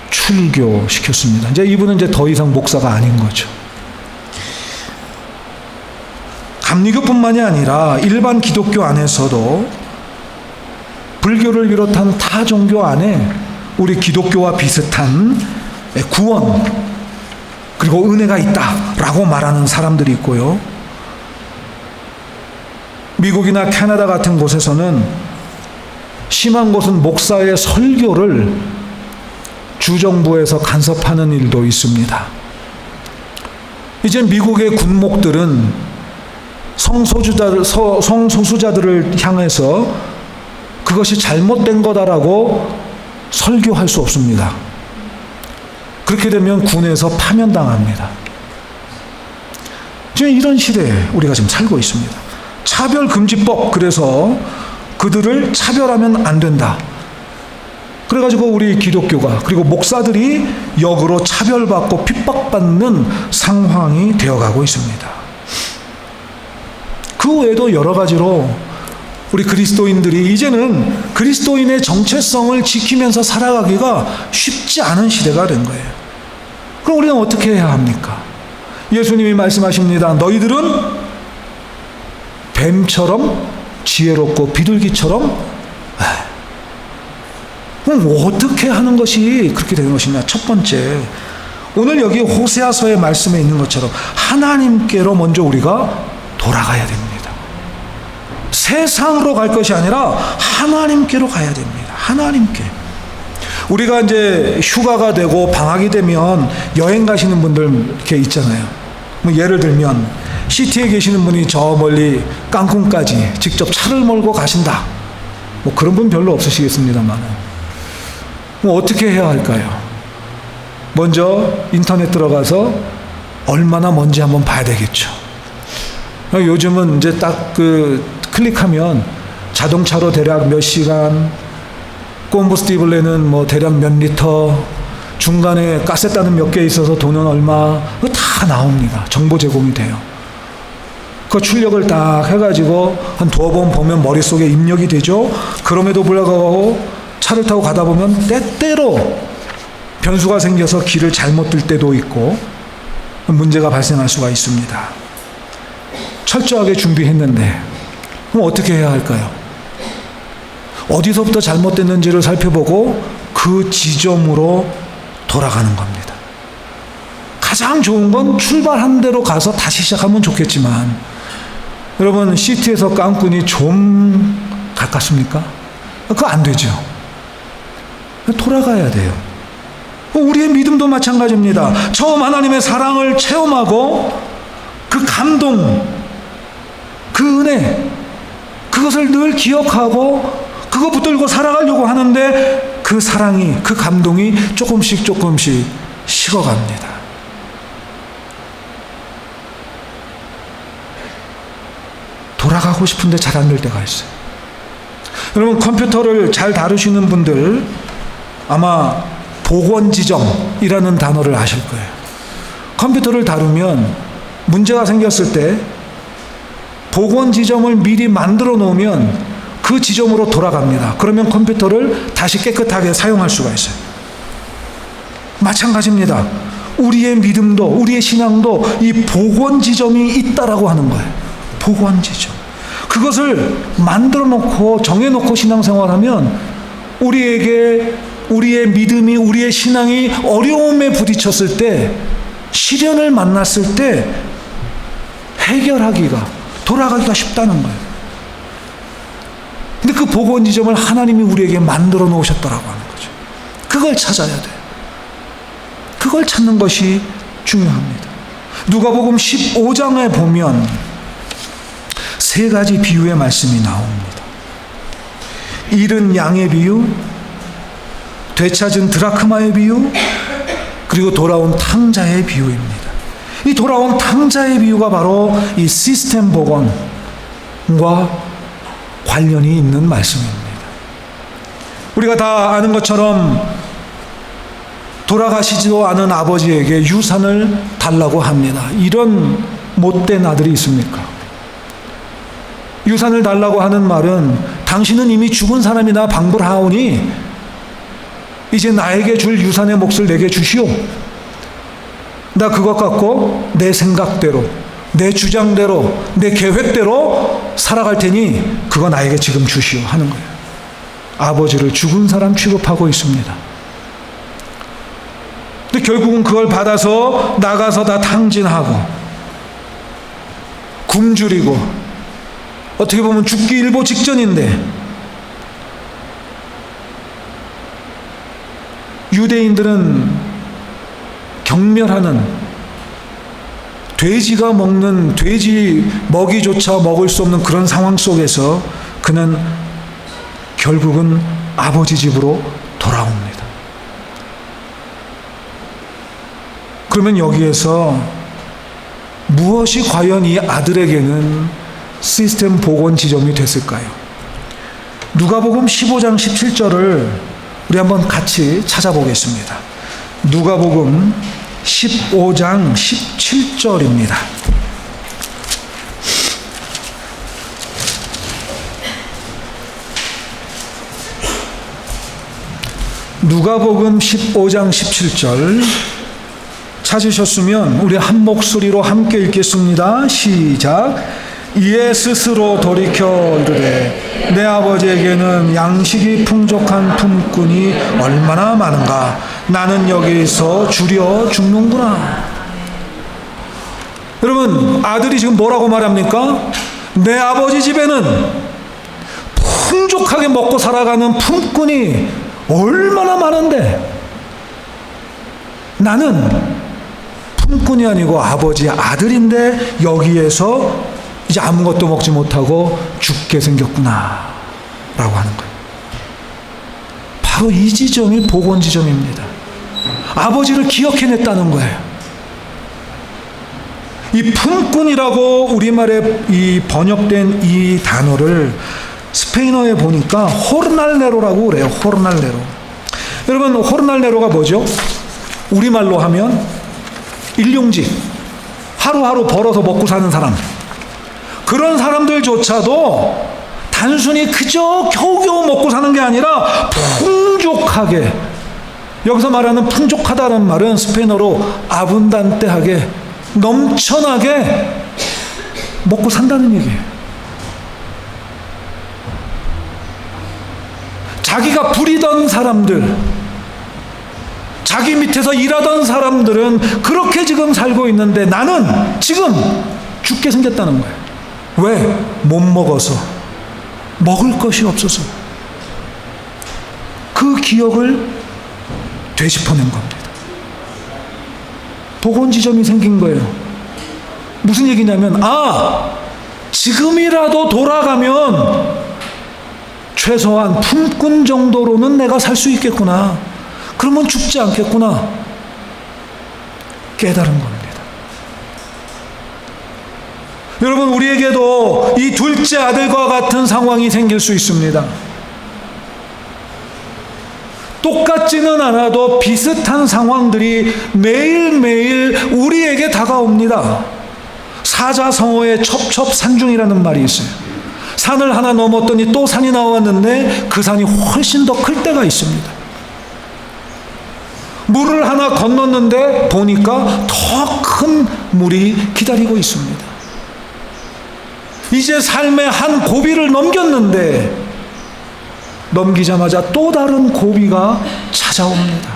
출교시켰습니다. 이제 이분은 이제 더 이상 목사가 아닌 거죠. 감리교뿐만이 아니라 일반 기독교 안에서도 불교를 비롯한 타 종교 안에 우리 기독교와 비슷한 구원, 그리고 은혜가 있다라고 말하는 사람들이 있고요. 미국이나 캐나다 같은 곳에서는 심한 곳은 목사의 설교를 주정부에서 간섭하는 일도 있습니다. 이제 미국의 군목들은 성소수자들을 향해서 그것이 잘못된 거다라고 설교할 수 없습니다. 그렇게 되면 군에서 파면당합니다. 지금 이런 시대에 우리가 지금 살고 있습니다. 차별금지법, 그래서 그들을 차별하면 안 된다. 그래가지고 우리 기독교가, 그리고 목사들이 역으로 차별받고 핍박받는 상황이 되어가고 있습니다. 그 외에도 여러 가지로 우리 그리스도인들이 이제는 그리스도인의 정체성을 지키면서 살아가기가 쉽지 않은 시대가 된 거예요. 그럼 우리는 어떻게 해야 합니까? 예수님이 말씀하십니다. 너희들은 뱀처럼 지혜롭고 비둘기처럼. 그럼 어떻게 하는 것이 그렇게 되는 것이냐? 첫 번째, 오늘 여기 호세아서의 말씀에 있는 것처럼 하나님께로 먼저 우리가 돌아가야 됩니다. 세상으로 갈 것이 아니라 하나님께로 가야 됩니다. 하나님께. 우리가 이제 휴가가 되고 방학이 되면 여행 가시는 분들 이렇게 있잖아요. 뭐 예를 들면 시티에 계시는 분이 저 멀리 깡쿤까지 직접 차를 몰고 가신다. 뭐 그런 분 별로 없으시겠습니다만, 뭐 어떻게 해야 할까요? 먼저 인터넷 들어가서 얼마나 먼지 한번 봐야 되겠죠. 요즘은 이제 딱 클릭하면 자동차로 대략 몇 시간, 콤부스티블레는 뭐 대략 몇 리터, 중간에 가스단은 몇 개 있어서 돈은 얼마, 그거 다 나옵니다. 정보 제공이 돼요. 그 출력을 딱 해가지고 한 두어 번 보면 머릿속에 입력이 되죠. 그럼에도 불구하고 차를 타고 가다 보면 때때로 변수가 생겨서 길을 잘못 들 때도 있고 문제가 발생할 수가 있습니다. 철저하게 준비했는데 그럼 어떻게 해야 할까요? 어디서부터 잘못됐는지를 살펴보고 그 지점으로 돌아가는 겁니다. 가장 좋은 건 출발한 대로 가서 다시 시작하면 좋겠지만, 여러분 시티에서 깡꾼이 좀 가깝습니까? 그거 안 되죠. 돌아가야 돼요. 우리의 믿음도 마찬가지입니다. 처음 하나님의 사랑을 체험하고 그 감동, 그 은혜, 그것을 늘 기억하고 그거 붙들고 살아가려고 하는데 그 사랑이, 그 감동이 조금씩 식어갑니다. 돌아가고 싶은데 잘 안 될 때가 있어요. 여러분 컴퓨터를 잘 다루시는 분들 아마 복원지점이라는 단어를 아실 거예요. 컴퓨터를 다루면 문제가 생겼을 때 복원지점을 미리 만들어 놓으면 그 지점으로 돌아갑니다. 그러면 컴퓨터를 다시 깨끗하게 사용할 수가 있어요. 마찬가지입니다. 우리의 믿음도, 우리의 신앙도 이 복원지점이 있다라고 하는 거예요. 복원지점. 그것을 만들어 놓고 정해놓고 신앙생활하면 우리에게 우리의 믿음이, 우리의 신앙이 어려움에 부딪혔을 때, 시련을 만났을 때 해결하기가, 돌아가기가 쉽다는 거예요. 근데 그 복원 지점을 하나님이 우리에게 만들어 놓으셨다라고 하는 거죠. 그걸 찾아야 돼요. 그걸 찾는 것이 중요합니다. 누가복음 15장에 보면 세 가지 비유의 말씀이 나옵니다. 잃은 양의 비유, 되찾은 드라크마의 비유, 그리고 돌아온 탕자의 비유입니다. 이 돌아온 탕자의 비유가 바로 이 시스템 복원과 관련이 있는 말씀입니다. 우리가 다 아는 것처럼 돌아가시지도 않은 아버지에게 유산을 달라고 합니다. 이런 못된 아들이 있습니까? 유산을 달라고 하는 말은 당신은 이미 죽은 사람이나 방불하오니 이제 나에게 줄 유산의 몫을 내게 주시오. 나 그것 갖고 내 생각대로, 내 주장대로, 내 계획대로 살아갈 테니 그거 나에게 지금 주시오 하는 거예요. 아버지를 죽은 사람 취급하고 있습니다. 근데 결국은 그걸 받아서 나가서 다 탕진하고 굶주리고 어떻게 보면 죽기 일보 직전인데 유대인들은 경멸하는 돼지가 먹는 돼지 먹이조차 먹을 수 없는 그런 상황 속에서 그는 결국은 아버지 집으로 돌아옵니다. 그러면 여기에서 무엇이 과연 이 아들에게는 시스템 복원 지점이 됐을까요? 누가복음 15장 17절을 우리 한번 같이 찾아보겠습니다. 누가복음 15장 17절입니다. 누가복음 15장 17절 찾으셨으면 우리 한 목소리로 함께 읽겠습니다. 시작. 이에 스스로 돌이켜 이르되 내 아버지에게는 양식이 풍족한 품꾼이 얼마나 많은가. 나는 여기서 줄여 죽는구나. 여러분, 아들이 지금 뭐라고 말합니까? 내 아버지 집에는 풍족하게 먹고 살아가는 품꾼이 얼마나 많은데 나는 품꾼이 아니고 아버지의 아들인데 여기에서 이제 아무것도 먹지 못하고 죽게 생겼구나 라고 하는 거예요. 바로 이 지점이 복원 지점입니다. 아버지를 기억해냈다는 거예요. 이 품꾼이라고 우리말에 이 번역된 이 단어를 스페인어에 보니까 호르날레로라고 그래요. 호르날레로. 여러분, 호르날레로가 뭐죠? 우리말로 하면 일용직, 하루하루 벌어서 먹고 사는 사람. 그런 사람들조차도 단순히 그저 겨우겨우 먹고 사는 게 아니라 풍족하게, 여기서 말하는 풍족하다는 말은 스페인어로 아분단테하게, 넘쳐나게 먹고 산다는 얘기예요. 자기가 부리던 사람들, 자기 밑에서 일하던 사람들은 그렇게 지금 살고 있는데 나는 지금 죽게 생겼다는 거예요. 왜? 못 먹어서, 먹을 것이 없어서. 그 기억을 되짚어낸 겁니다. 복원 지점이 생긴 거예요. 무슨 얘기냐면, 지금이라도 돌아가면 최소한 품꾼 정도로는 내가 살 수 있겠구나. 그러면 죽지 않겠구나. 깨달은 겁니다. 여러분, 우리에게도 이 둘째 아들과 같은 상황이 생길 수 있습니다. 똑같지는 않아도 비슷한 상황들이 매일매일 우리에게 다가옵니다. 사자성어의 첩첩산중이라는 말이 있어요. 산을 하나 넘었더니 또 산이 나왔는데 그 산이 훨씬 더 클 때가 있습니다. 물을 하나 건넜는데 보니까 더 큰 물이 기다리고 있습니다. 이제 삶의 한 고비를 넘겼는데 넘기자마자 또 다른 고비가 찾아옵니다.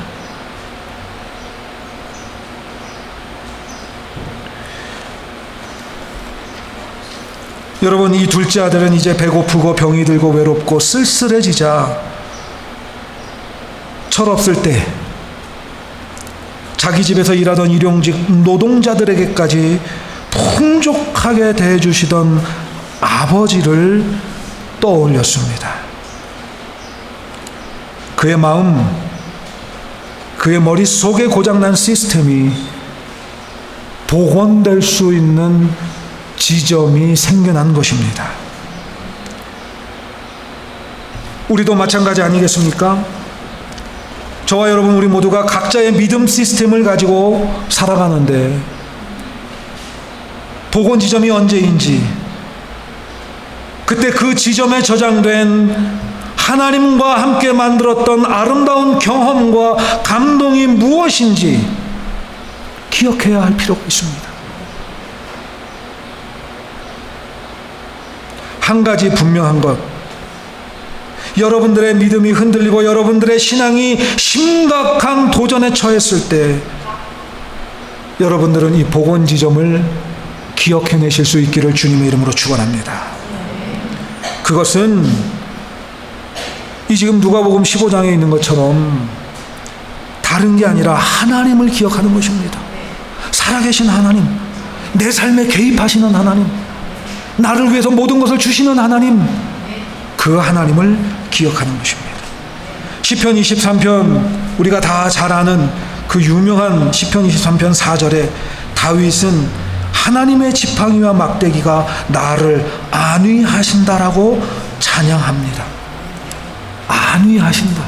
여러분, 이 둘째 아들은 이제 배고프고 병이 들고 외롭고 쓸쓸해지자 철없을 때 자기 집에서 일하던 일용직 노동자들에게까지 풍족하게 대해주시던 아버지를 떠올렸습니다. 그의 마음, 그의 머릿속에 고장난 시스템이 복원될 수 있는 지점이 생겨난 것입니다. 우리도 마찬가지 아니겠습니까? 저와 여러분, 우리 모두가 각자의 믿음 시스템을 가지고 살아가는데 복원 지점이 언제인지, 그때 그 지점에 저장된 하나님과 함께 만들었던 아름다운 경험과 감동이 무엇인지 기억해야 할 필요가 있습니다. 한 가지 분명한 것, 여러분들의 믿음이 흔들리고 여러분들의 신앙이 심각한 도전에 처했을 때 여러분들은 이 복원 지점을 기억해내실 수 있기를 주님의 이름으로 축원합니다. 그것은 이 지금 누가복음 15장에 있는 것처럼 다른 게 아니라 하나님을 기억하는 것입니다. 살아계신 하나님, 내 삶에 개입하시는 하나님, 나를 위해서 모든 것을 주시는 하나님, 그 하나님을 기억하는 것입니다. 시편 23편, 우리가 다 잘 아는 그 유명한 시편 23편 4절에 다윗은 하나님의 지팡이와 막대기가 나를 안위하신다라고 찬양합니다. 안위하신다.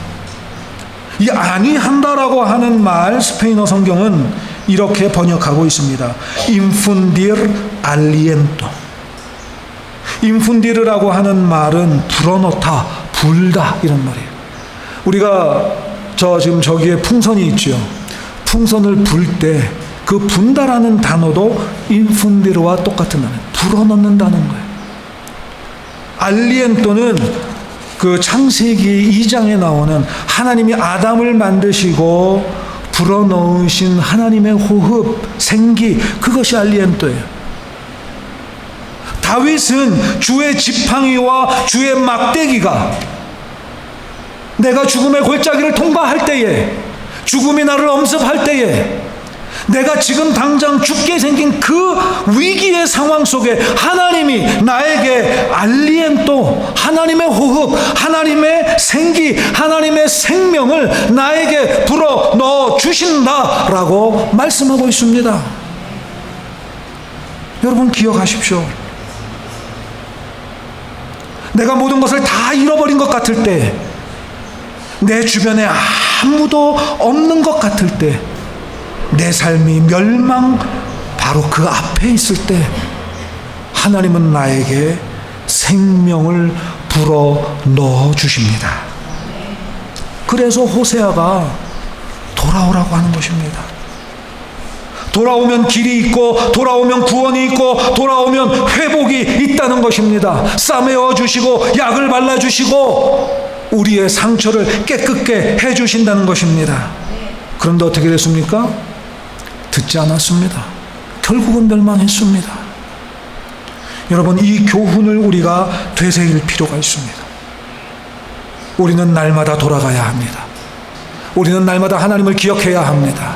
이 안위한다라고 하는 말 스페인어 성경은 이렇게 번역하고 있습니다. infundir aliento. infundir라고 하는 말은 불어넣다, 불다 이런 말이에요. 우리가 지금 저기에 풍선이 있죠. 풍선을 불 때 그 분다라는 단어도 infundir와 똑같은 단어예요. 불어넣는다는 거예요. 알리엔토는 그 창세기 2장에 나오는 하나님이 아담을 만드시고 불어넣으신 하나님의 호흡, 생기, 그것이 알리엔토예요. 다윗은 주의 지팡이와 주의 막대기가 내가 죽음의 골짜기를 통과할 때에, 죽음이 나를 엄습할 때에, 내가 지금 당장 죽게 생긴 그 위기의 상황 속에 하나님이 나에게 알리엔토, 하나님의 호흡, 하나님의 생기, 하나님의 생명을 나에게 불어 넣어 주신다라고 말씀하고 있습니다. 여러분 기억하십시오. 내가 모든 것을 다 잃어버린 것 같을 때, 내 주변에 아무도 없는 것 같을 때, 내 삶이 멸망 바로 그 앞에 있을 때 하나님은 나에게 생명을 불어 넣어 주십니다. 그래서 호세아가 돌아오라고 하는 것입니다. 돌아오면 길이 있고, 돌아오면 구원이 있고, 돌아오면 회복이 있다는 것입니다. 싸매어 주시고 약을 발라 주시고 우리의 상처를 깨끗게 해 주신다는 것입니다. 그런데 어떻게 됐습니까? 듣지 않았습니다. 결국은 멸망했습니다. 여러분, 이 교훈을 우리가 되새길 필요가 있습니다. 우리는 날마다 돌아가야 합니다. 우리는 날마다 하나님을 기억해야 합니다.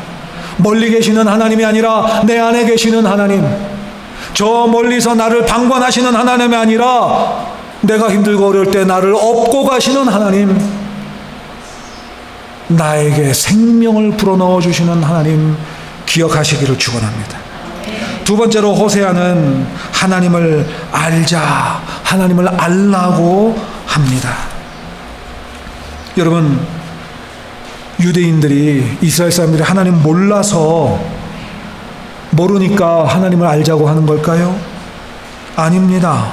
멀리 계시는 하나님이 아니라 내 안에 계시는 하나님, 저 멀리서 나를 방관하시는 하나님이 아니라 내가 힘들고 어려울 때 나를 업고 가시는 하나님, 나에게 생명을 불어넣어 주시는 하나님 기억하시기를 축원합니다. 두 번째로 호세아는 하나님을 알자, 하나님을 알라고 합니다. 여러분, 유대인들이, 이스라엘 사람들이 하나님 몰라서, 모르니까 하나님을 알자고 하는 걸까요? 아닙니다.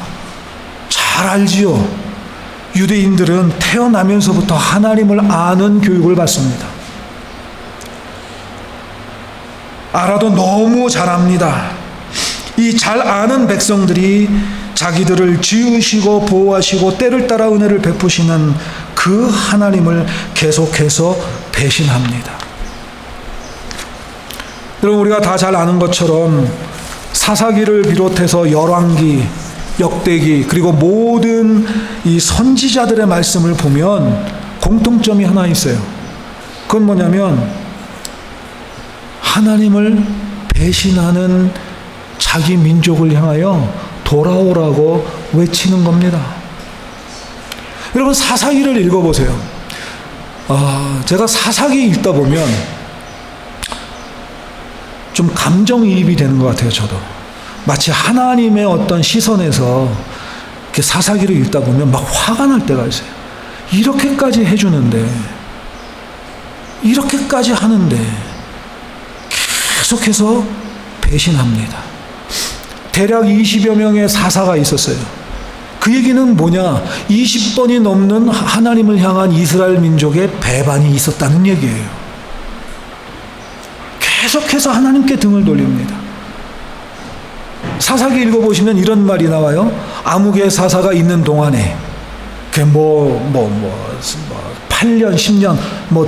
잘 알지요. 유대인들은 태어나면서부터 하나님을 아는 교육을 받습니다. 알아도 너무 잘합니다. 이 잘 아는 백성들이 자기들을 지으시고 보호하시고 때를 따라 은혜를 베푸시는 그 하나님을 계속해서 배신합니다. 여러분, 우리가 다 잘 아는 것처럼 사사기를 비롯해서 열왕기, 역대기, 그리고 모든 이 선지자들의 말씀을 보면 공통점이 하나 있어요. 그건 뭐냐면 하나님을 배신하는 자기 민족을 향하여 돌아오라고 외치는 겁니다. 여러분, 사사기를 읽어보세요. 제가 사사기 읽다 보면 좀 감정이입이 되는 것 같아요. 저도 마치 하나님의 어떤 시선에서 이렇게 사사기를 읽다 보면 막 화가 날 때가 있어요. 이렇게까지 해주는데, 이렇게까지 하는데 계속해서 배신합니다. 대략 20여 명의 사사가 있었어요. 그 얘기는 뭐냐? 20번이 넘는 하나님을 향한 이스라엘 민족의 배반이 있었다는 얘기예요. 계속해서 하나님께 등을 돌립니다. 사사기 읽어보시면 이런 말이 나와요. 아무개 사사가 있는 동안에 그게 8년, 10년,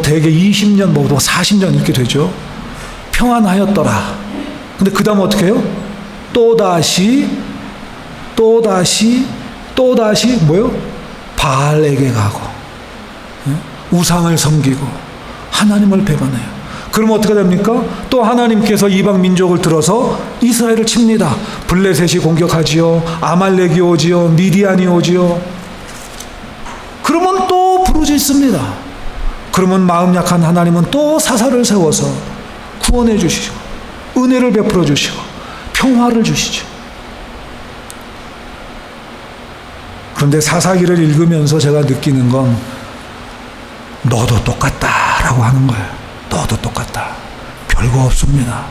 대개 20년, 40년 이렇게 되죠. 평안하였더라. 근데 그 다음 어떻게 해요? 또다시 뭐요? 바알에게 가고, 우상을 섬기고, 하나님을 배반해요. 그러면 어떻게 됩니까? 또 하나님께서 이방 민족을 들어서 이스라엘을 칩니다. 블레셋이 공격하지요. 아말렉이 오지요. 미디안이 오지요. 그러면 또 부르짖습니다. 그러면 마음 약한 하나님은 또 사사를 세워서 구원해 주시고 은혜를 베풀어 주시고 평화를 주시죠. 그런데 사사기를 읽으면서 제가 느끼는 건 너도 똑같다라고 하는 거예요. 너도 똑같다. 별거 없습니다.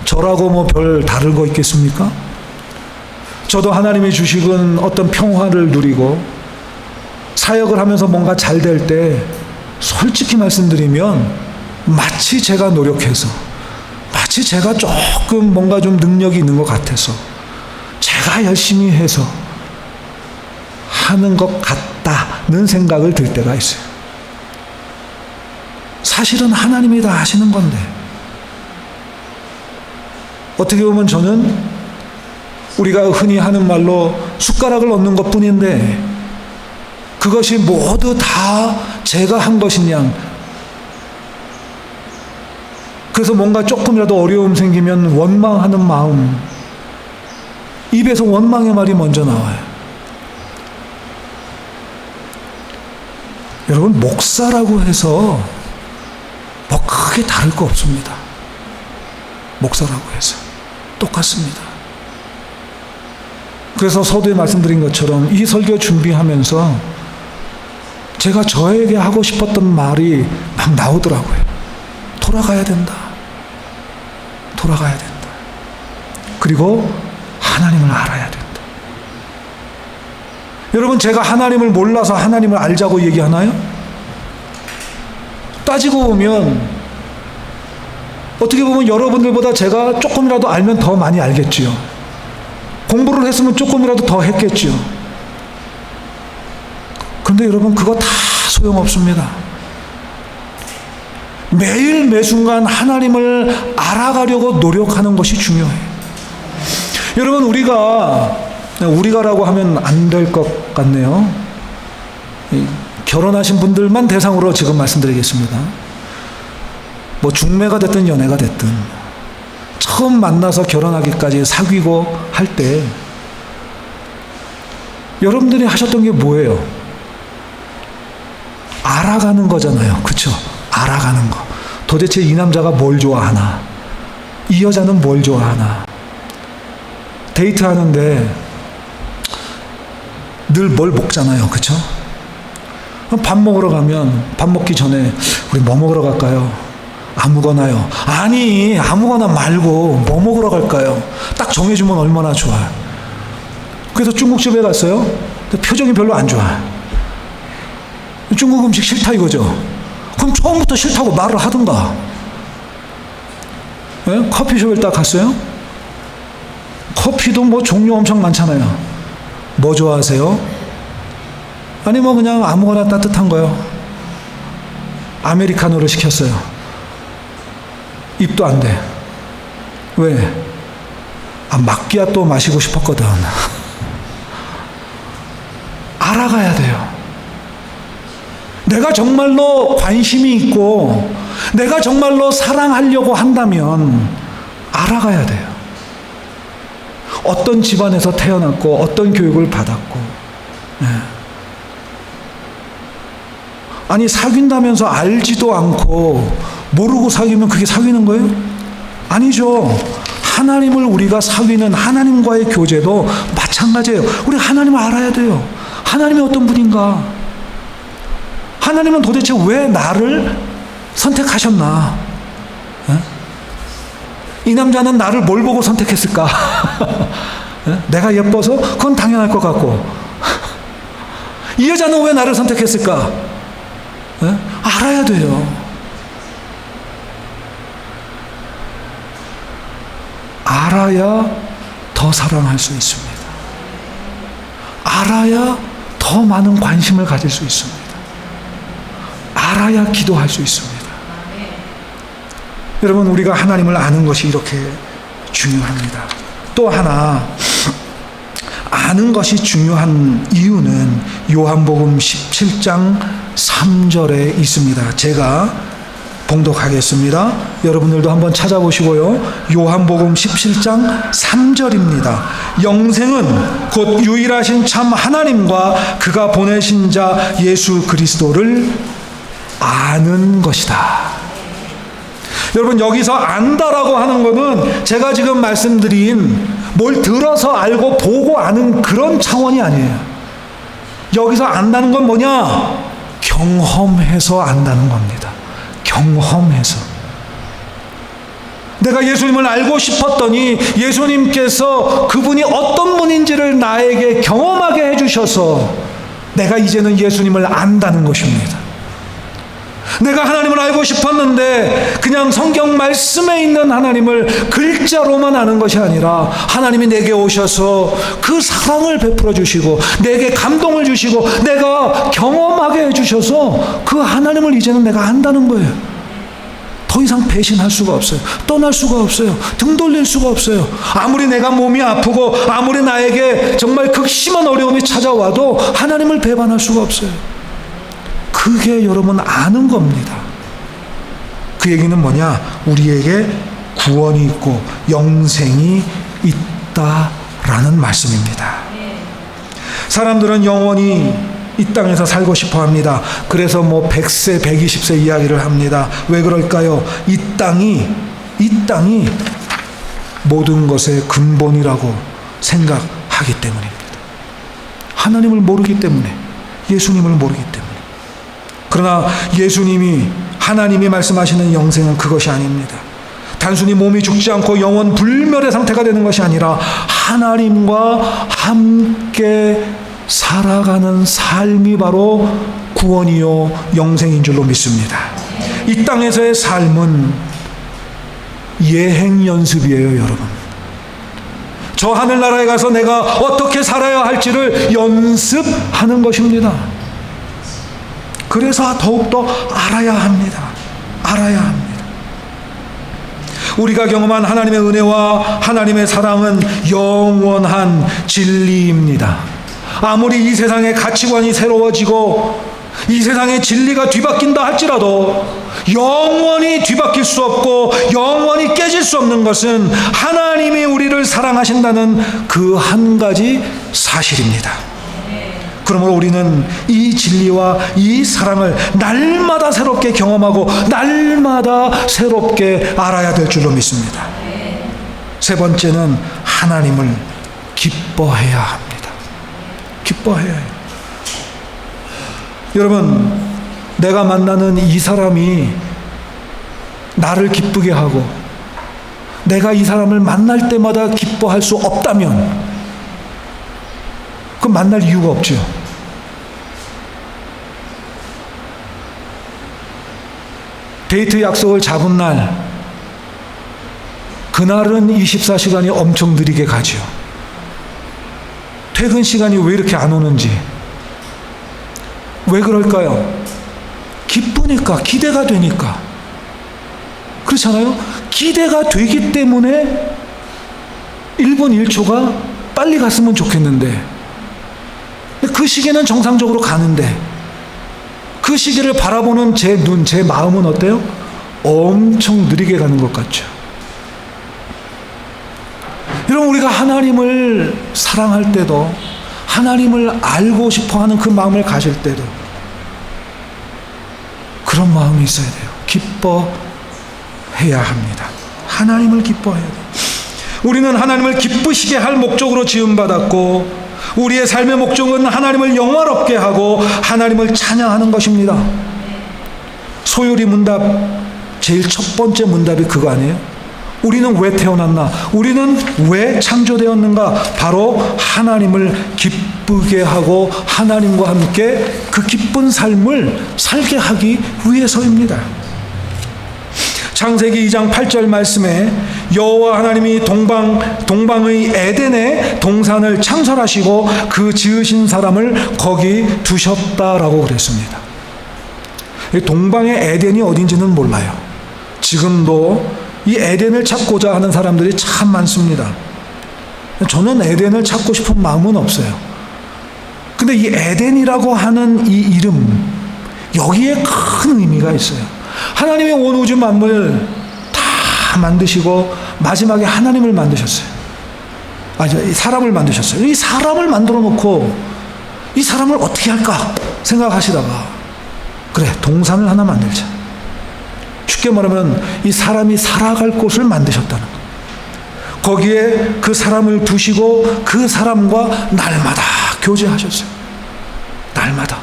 저라고 별 다른 거 있겠습니까? 저도 하나님이 주시는 어떤 평화를 누리고 사역을 하면서 뭔가 잘 될 때 솔직히 말씀드리면 마치 제가 노력해서 마치 제가 조금 뭔가 좀 능력이 있는 것 같아서 제가 열심히 해서 하는 것 같다는 생각을 들 때가 있어요. 사실은 하나님이 다 하시는 건데 어떻게 보면 저는 우리가 흔히 하는 말로 숟가락을 얻는 것 뿐인데 그것이 모두 다 제가 한 것이냐. 그래서 뭔가 조금이라도 어려움 생기면 원망하는 마음, 입에서 원망의 말이 먼저 나와요. 여러분, 목사라고 해서 크게 다를 거 없습니다. 목사라고 해서 똑같습니다. 그래서 서두에 말씀드린 것처럼 이 설교 준비하면서 제가 저에게 하고 싶었던 말이 막 나오더라고요. 돌아가야 된다. 돌아가야 된다. 그리고 하나님을 알아야 된다. 여러분, 제가 하나님을 몰라서 하나님을 알자고 얘기하나요? 따지고 보면 어떻게 보면 여러분들보다 제가 조금이라도 알면 더 많이 알겠지요. 공부를 했으면 조금이라도 더 했겠지요. 그런데 여러분, 그거 다 소용없습니다. 매일 매순간 하나님을 알아가려고 노력하는 것이 중요해요. 여러분, 우리가라고 하면 안 될 것 같네요. 결혼하신 분들만 대상으로 지금 말씀드리겠습니다. 중매가 됐든 연애가 됐든 처음 만나서 결혼하기까지 사귀고 할 때 여러분들이 하셨던 게 뭐예요? 알아가는 거잖아요. 그렇죠? 알아가는 거. 도대체 이 남자가 뭘 좋아하나? 이 여자는 뭘 좋아하나? 데이트하는데 늘 뭘 먹잖아요. 그렇죠? 밥 먹으러 가면 밥 먹기 전에 우리 뭐 먹으러 갈까요? 아무거나요. 아니, 아무거나 말고 뭐 먹으러 갈까요? 딱 정해주면 얼마나 좋아요. 그래서 중국집에 갔어요. 근데 표정이 별로 안 좋아요. 중국 음식 싫다 이거죠. 그럼 처음부터 싫다고 말을 하든가. 네? 커피숍에 딱 갔어요. 커피도 종류 엄청 많잖아요. 뭐 좋아하세요? 아니 그냥 아무거나 따뜻한 거요. 아메리카노를 시켰어요. 입도 안 돼. 왜? 마끼아또 마시고 싶었거든. 알아가야 돼요. 내가 정말로 관심이 있고 내가 정말로 사랑하려고 한다면 알아가야 돼요. 어떤 집안에서 태어났고 어떤 교육을 받았고. 네. 아니, 사귄다면서 알지도 않고 모르고 사귀면 그게 사귀는 거예요? 아니죠. 하나님을 우리가 사귀는 하나님과의 교제도 마찬가지예요. 우리 하나님을 알아야 돼요. 하나님이 어떤 분인가? 하나님은 도대체 왜 나를 선택하셨나? 에? 이 남자는 나를 뭘 보고 선택했을까? 내가 예뻐서? 그건 당연할 것 같고. 이 여자는 왜 나를 선택했을까? 에? 알아야 돼요. 알아야 더 사랑할 수 있습니다. 알아야 더 많은 관심을 가질 수 있습니다. 알아야 기도할 수 있습니다. 여러분, 우리가 하나님을 아는 것이 이렇게 중요합니다. 또 하나, 아는 것이 중요한 이유는 요한복음 17장 3절에 있습니다. 제가 봉독하겠습니다. 여러분들도 한번 찾아보시고요. 요한복음 17장 3절입니다. 영생은 곧 유일하신 참 하나님과 그가 보내신 자 예수 그리스도를 아는 것이다. 여러분, 여기서 안다라고 하는 것은 제가 지금 말씀드린 뭘 들어서 알고 보고 아는 그런 차원이 아니에요. 여기서 안다는 건 뭐냐? 경험해서 안다는 겁니다. 경험해서. 내가 예수님을 알고 싶었더니 예수님께서 그분이 어떤 분인지를 나에게 경험하게 해주셔서 내가 이제는 예수님을 안다는 것입니다. 내가 하나님을 알고 싶었는데 그냥 성경 말씀에 있는 하나님을 글자로만 아는 것이 아니라 하나님이 내게 오셔서 그 사랑을 베풀어 주시고 내게 감동을 주시고 내가 경험하게 해주셔서 그 하나님을 이제는 내가 안다는 거예요. 더 이상 배신할 수가 없어요. 떠날 수가 없어요. 등 돌릴 수가 없어요. 아무리 내가 몸이 아프고 아무리 나에게 정말 극심한 어려움이 찾아와도 하나님을 배반할 수가 없어요. 그게 여러분 아는 겁니다. 그 얘기는 뭐냐? 우리에게 구원이 있고 영생이 있다라는 말씀입니다. 사람들은 영원히 이 땅에서 살고 싶어 합니다. 그래서 100세, 120세 이야기를 합니다. 왜 그럴까요? 이 땅이 모든 것의 근본이라고 생각하기 때문입니다. 하나님을 모르기 때문에, 예수님을 모르기 때문에. 그러나 예수님이, 하나님이 말씀하시는 영생은 그것이 아닙니다. 단순히 몸이 죽지 않고 영원 불멸의 상태가 되는 것이 아니라 하나님과 함께 살아가는 삶이 바로 구원이요 영생인 줄로 믿습니다. 이 땅에서의 삶은 예행 연습이에요, 여러분. 저 하늘나라에 가서 내가 어떻게 살아야 할지를 연습하는 것입니다. 그래서 더욱더 알아야 합니다. 알아야 합니다. 우리가 경험한 하나님의 은혜와 하나님의 사랑은 영원한 진리입니다. 아무리 이 세상의 가치관이 새로워지고 이 세상의 진리가 뒤바뀐다 할지라도 영원히 뒤바뀔 수 없고 영원히 깨질 수 없는 것은 하나님이 우리를 사랑하신다는 그 한 가지 사실입니다. 그러므로 우리는 이 진리와 이 사랑을 날마다 새롭게 경험하고 날마다 새롭게 알아야 될 줄로 믿습니다. 세 번째는 하나님을 기뻐해야 합니다. 기뻐해야 해요. 여러분, 내가 만나는 이 사람이 나를 기쁘게 하고 내가 이 사람을 만날 때마다 기뻐할 수 없다면 그럼 만날 이유가 없죠. 데이트 약속을 잡은 날, 그날은 24시간이 엄청 느리게 가죠. 퇴근 시간이 왜 이렇게 안 오는지. 왜 그럴까요? 기쁘니까, 기대가 되니까. 그렇잖아요? 기대가 되기 때문에 1분 1초가 빨리 갔으면 좋겠는데 그 시기는 정상적으로 가는데 그 시기를 바라보는 제 눈, 제 마음은 어때요? 엄청 느리게 가는 것 같죠. 여러분, 우리가 하나님을 사랑할 때도 하나님을 알고 싶어하는 그 마음을 가질 때도 그런 마음이 있어야 돼요. 기뻐해야 합니다. 하나님을 기뻐해야 돼요. 우리는 하나님을 기쁘시게 할 목적으로 지음받았고 우리의 삶의 목적은 하나님을 영화롭게 하고 하나님을 찬양하는 것입니다. 소요리 문답, 제일 첫 번째 문답이 그거 아니에요? 우리는 왜 태어났나? 우리는 왜 창조되었는가? 바로 하나님을 기쁘게 하고 하나님과 함께 그 기쁜 삶을 살게 하기 위해서입니다. 창세기 2장 8절 말씀에 여호와 하나님이 동방의 에덴에 동산을 창설하시고 그 지으신 사람을 거기 두셨다라고 그랬습니다. 동방의 에덴이 어딘지는 몰라요. 지금도 이 에덴을 찾고자 하는 사람들이 참 많습니다. 저는 에덴을 찾고 싶은 마음은 없어요. 근데 이 에덴이라고 하는 이 이름, 여기에 큰 의미가 있어요. 하나님이 온 우주 만물 다 만드시고 마지막에 하나님을 만드셨어요. 사람을 만드셨어요. 이 사람을 만들어 놓고 이 사람을 어떻게 할까 생각하시다가 그래, 동산을 하나 만들자. 쉽게 말하면 이 사람이 살아갈 곳을 만드셨다는 거예요. 거기에 그 사람을 두시고 그 사람과 날마다 교제하셨어요. 날마다.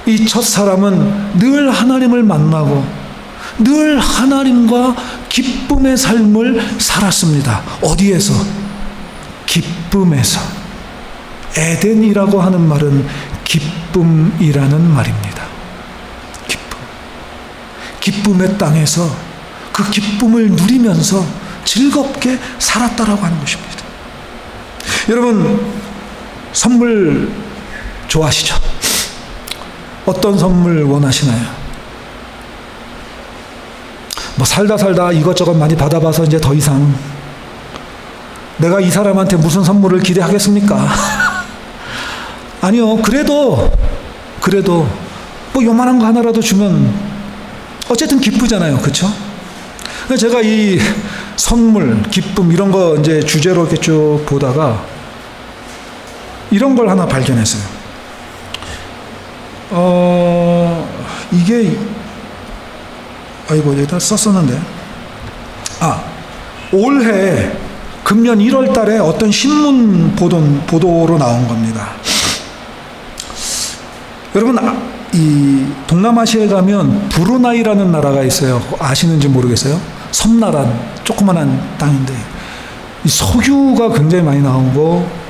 이 첫 사람은 늘 하나님을 만나고 늘 하나님과 기쁨의 삶을 살았습니다. 어디에서? 기쁨에서. 에덴이라고 하는 말은 기쁨이라는 말입니다. 기쁨. 기쁨의 땅에서 그 기쁨을 누리면서 즐겁게 살았다라고 하는 것입니다. 여러분, 선물 좋아하시죠? 어떤 선물 원하시나요? 살다 이것저것 많이 받아봐서 이제 더 이상 내가 이 사람한테 무슨 선물을 기대하겠습니까? 아니요. 그래도 요만한 거 하나라도 주면 어쨌든 기쁘잖아요. 그렇죠? 제가 이 선물, 기쁨 이런 거 이제 주제로 이렇게 쭉 보다가 이런 걸 하나 발견했어요. 이게 여기다 썼었는데 올해 금년 1월 달에 어떤 신문 보도로 나온 겁니다. 여러분, 이 동남아시아에 가면 브루나이라는 나라가 있어요. 아시는지 모르겠어요. 섬나라, 조그만한 땅인데 이 석유가 굉장히 많이 나오고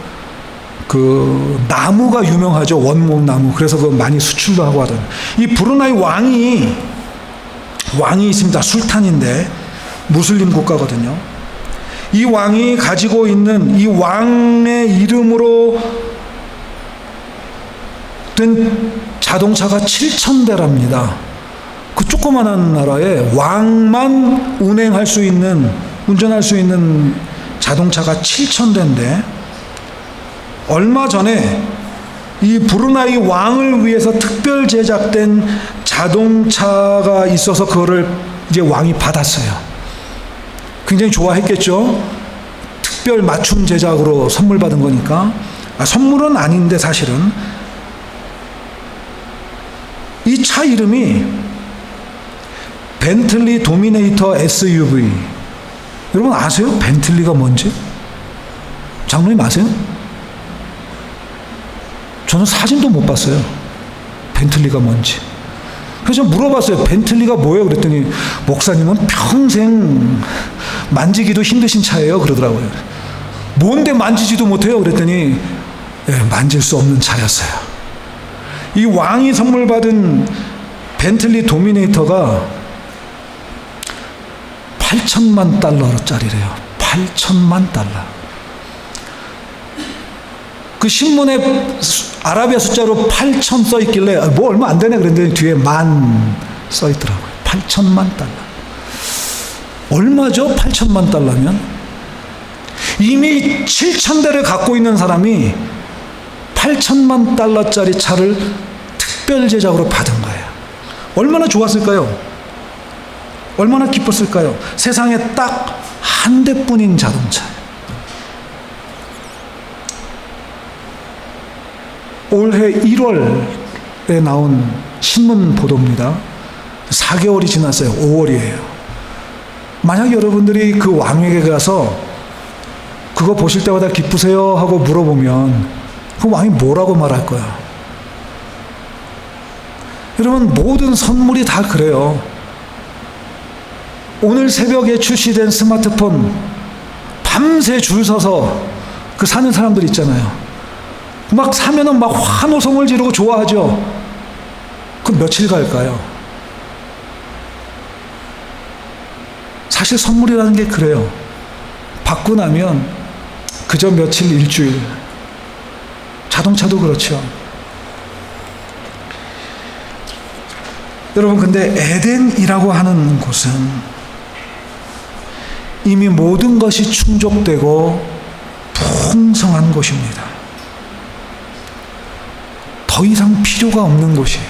그 나무가 유명하죠. 원목 나무. 그래서 그 많이 수출도 하고 하던 이 브루나이 왕이 있습니다. 술탄인데 무슬림 국가거든요. 이 왕이 가지고 있는 이 왕의 이름으로 된 자동차가 7,000대랍니다. 그 조그만한 나라에 왕만 운전할 수 있는 자동차가 7,000대인데 얼마 전에 이 브루나이 왕을 위해서 특별 제작된 자동차가 있어서 그거를 이제 왕이 받았어요. 굉장히 좋아했겠죠. 특별 맞춤 제작으로 선물 받은 거니까. 선물은 아닌데 사실은 이 차 이름이 벤틀리 도미네이터 SUV. 여러분 아세요? 벤틀리가 뭔지? 장로님 아세요? 저는 사진도 못 봤어요. 벤틀리가 뭔지. 그래서 물어봤어요. 벤틀리가 뭐예요? 그랬더니 목사님은 평생 만지기도 힘드신 차예요. 그러더라고요. 뭔데 만지지도 못해요? 그랬더니 만질 수 없는 차였어요. 이 왕이 선물 받은 벤틀리 도미네이터가 8천만 달러짜리래요. 8천만 달러. 그 신문에 아라비아 숫자로 8천 써 있길래 얼마 안 되네 그랬더니 뒤에 만 써 있더라고요. 8천만 달러. 얼마죠? 8천만 달러면? 이미 7,000대를 갖고 있는 사람이 8천만 달러짜리 차를 특별 제작으로 받은 거예요. 얼마나 좋았을까요? 얼마나 기뻤을까요? 세상에 딱 한 대뿐인 자동차. 올해 1월에 나온 신문 보도입니다. 4개월이 지났어요. 5월이에요. 만약 여러분들이 그 왕에게 가서 그거 보실 때마다 기쁘세요? 하고 물어보면 그 왕이 뭐라고 말할 거야? 여러분, 모든 선물이 다 그래요. 오늘 새벽에 출시된 스마트폰 밤새 줄 서서 그 사는 사람들 있잖아요. 막 사면은 막 환호성을 지르고 좋아하죠. 그럼 며칠 갈까요? 사실 선물이라는 게 그래요. 받고 나면 그저 며칠, 일주일. 자동차도 그렇죠. 여러분, 근데 에덴이라고 하는 곳은 이미 모든 것이 충족되고 풍성한 곳입니다. 더 이상 필요가 없는 곳이에요.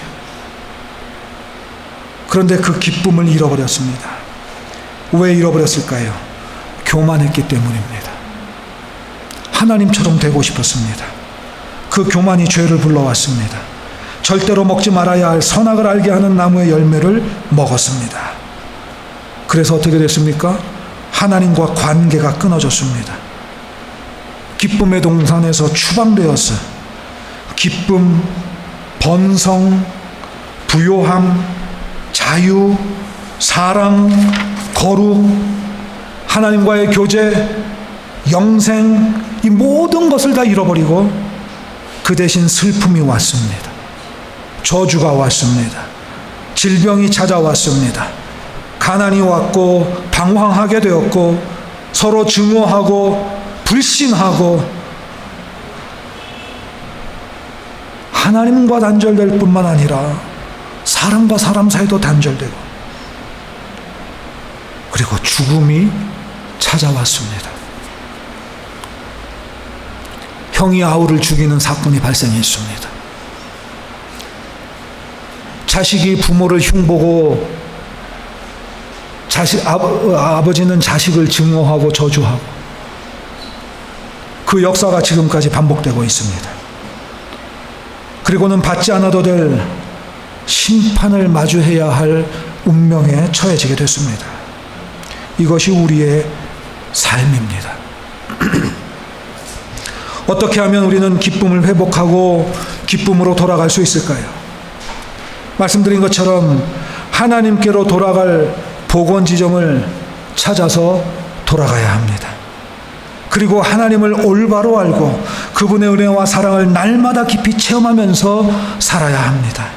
그런데 그 기쁨을 잃어버렸습니다. 왜 잃어버렸을까요? 교만했기 때문입니다. 하나님처럼 되고 싶었습니다. 그 교만이 죄를 불러왔습니다. 절대로 먹지 말아야 할 선악을 알게 하는 나무의 열매를 먹었습니다. 그래서 어떻게 됐습니까? 하나님과 관계가 끊어졌습니다. 기쁨의 동산에서 추방되었어요. 기쁨, 번성, 부요함, 자유, 사랑, 거룩, 하나님과의 교제, 영생, 이 모든 것을 다 잃어버리고 그 대신 슬픔이 왔습니다. 저주가 왔습니다. 질병이 찾아왔습니다. 가난이 왔고 방황하게 되었고 서로 증오하고 불신하고 하나님과 단절될 뿐만 아니라 사람과 사람 사이도 단절되고 그리고 죽음이 찾아왔습니다. 형이 아우를 죽이는 사건이 발생했습니다. 자식이 부모를 흉보고 아버지는 자식을 증오하고 저주하고 그 역사가 지금까지 반복되고 있습니다. 그리고는 받지 않아도 될 심판을 마주해야 할 운명에 처해지게 됐습니다. 이것이 우리의 삶입니다. 어떻게 하면 우리는 기쁨을 회복하고 기쁨으로 돌아갈 수 있을까요? 말씀드린 것처럼 하나님께로 돌아갈 복원 지점을 찾아서 돌아가야 합니다. 그리고 하나님을 올바로 알고 그분의 은혜와 사랑을 날마다 깊이 체험하면서 살아야 합니다.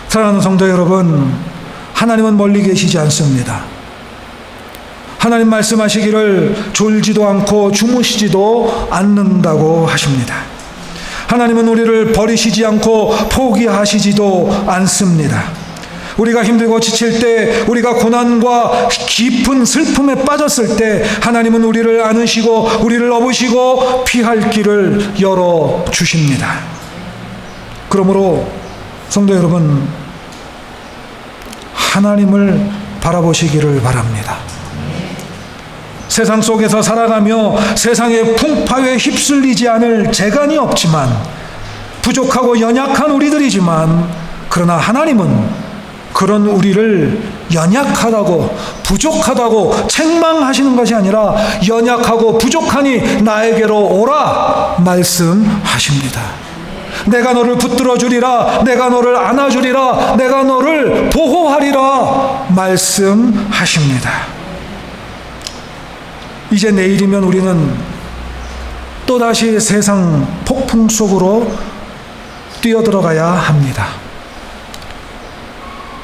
사랑하는 성도 여러분, 하나님은 멀리 계시지 않습니다. 하나님 말씀하시기를 졸지도 않고 주무시지도 않는다고 하십니다. 하나님은 우리를 버리시지 않고 포기하시지도 않습니다. 우리가 힘들고 지칠 때, 우리가 고난과 깊은 슬픔에 빠졌을 때 하나님은 우리를 안으시고 우리를 업으시고 피할 길을 열어주십니다. 그러므로 성도 여러분, 하나님을 바라보시기를 바랍니다. 세상 속에서 살아가며 세상의 풍파에 휩쓸리지 않을 재간이 없지만 부족하고 연약한 우리들이지만 그러나 하나님은 그런 우리를 연약하다고 부족하다고 책망하시는 것이 아니라 연약하고 부족하니 나에게로 오라 말씀하십니다. 내가 너를 붙들어 주리라, 내가 너를 안아주리라, 내가 너를 보호하리라 말씀하십니다. 이제 내일이면 우리는 또다시 세상 폭풍 속으로 뛰어들어가야 합니다.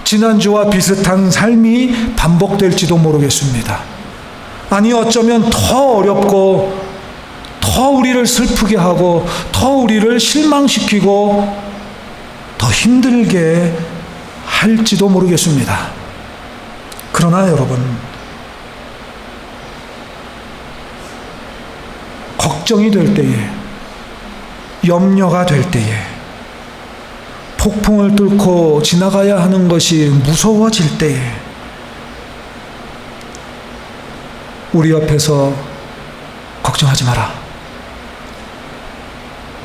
지난주와 비슷한 삶이 반복될지도 모르겠습니다. 아니, 어쩌면 더 어렵고 더 우리를 슬프게 하고 더 우리를 실망시키고 더 힘들게 할지도 모르겠습니다. 그러나 여러분, 걱정이 될 때에, 염려가 될 때에, 폭풍을 뚫고 지나가야 하는 것이 무서워질 때에 우리 옆에서 걱정하지 마라.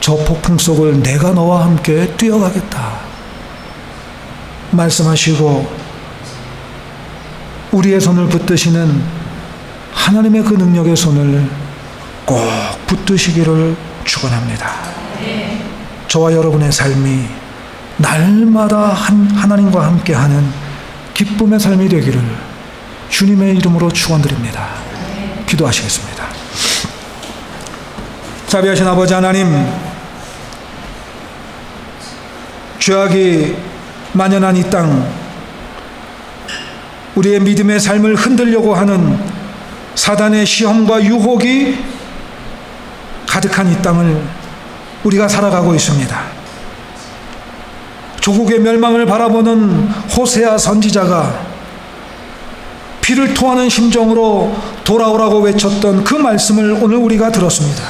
저 폭풍 속을 내가 너와 함께 뛰어가겠다 말씀하시고 우리의 손을 붙드시는 하나님의 그 능력의 손을 꼭 붙드시기를 축원합니다. 저와 여러분의 삶이 날마다 하나님과 함께하는 기쁨의 삶이 되기를 주님의 이름으로 축원드립니다. 기도하시겠습니다. 자비하신 아버지 하나님, 죄악이 만연한 이 땅, 우리의 믿음의 삶을 흔들려고 하는 사단의 시험과 유혹이 가득한 이 땅을 우리가 살아가고 있습니다. 조국의 멸망을 바라보는 호세아 선지자가 피를 토하는 심정으로 돌아오라고 외쳤던 그 말씀을 오늘 우리가 들었습니다.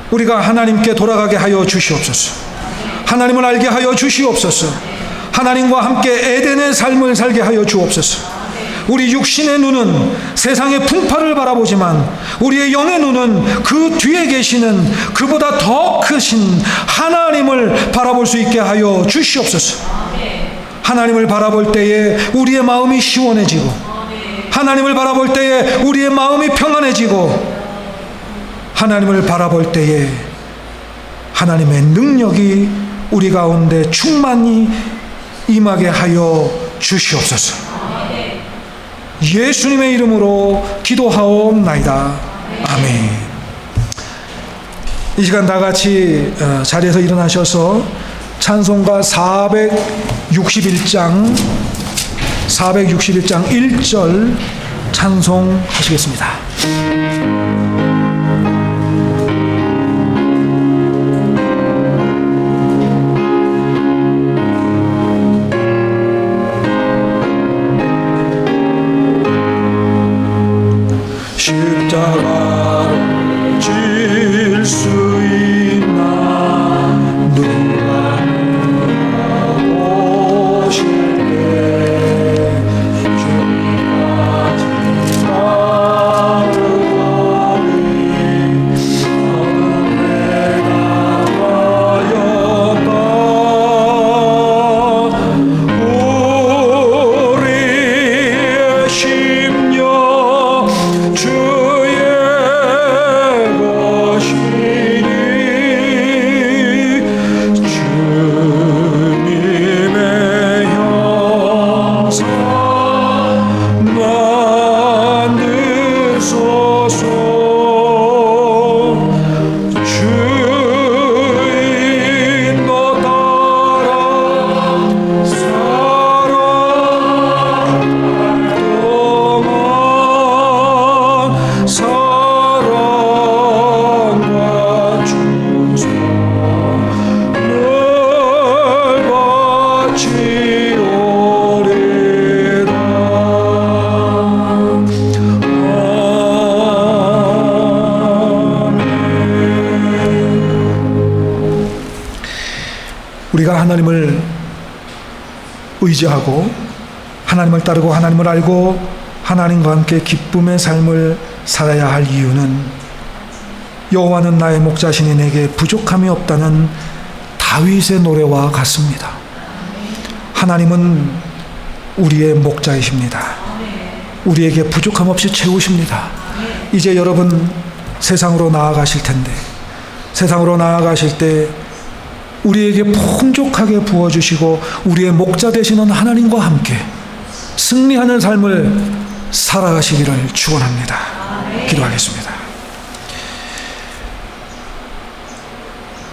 우리가 하나님께 돌아가게 하여 주시옵소서. 하나님을 알게 하여 주시옵소서. 하나님과 함께 에덴의 삶을 살게 하여 주옵소서. 우리 육신의 눈은 세상의 풍파를 바라보지만 우리의 영의 눈은 그 뒤에 계시는 그보다 더 크신 하나님을 바라볼 수 있게 하여 주시옵소서. 하나님을 바라볼 때에 우리의 마음이 시원해지고, 하나님을 바라볼 때에 우리의 마음이 평안해지고, 하나님을 바라볼 때에 하나님의 능력이 우리 가운데 충만히 임하게 하여 주시옵소서. 예수님의 이름으로 기도하옵나이다. 아멘. 이 시간 다 같이 자리에서 일어나셔서 찬송가 461장 1절 찬송하시겠습니다. 십자가를 질 수 있나 누가 보실 때 주님까지 나오리 너는 내가 하였다 우리의 심령 주의 것이니 주님의 형상 만드소서. 주인 너 따라 살아갈 동안 사랑과 충성 늘 바치오리다. 아멘. 우리가 하나님을 의지하고 하나님을 따르고 하나님을 알고 하나님과 함께 기쁨의 삶을 살아야 할 이유는 여호와는 나의 목자시니 내게 부족함이 없다는 다윗의 노래와 같습니다. 하나님은 우리의 목자이십니다. 우리에게 부족함 없이 채우십니다. 이제 여러분 세상으로 나아가실 텐데, 세상으로 나아가실 때 우리에게 풍족하게 부어주시고 우리의 목자 되시는 하나님과 함께 승리하는 삶을 살아가시기를 축원합니다. 기도하겠습니다.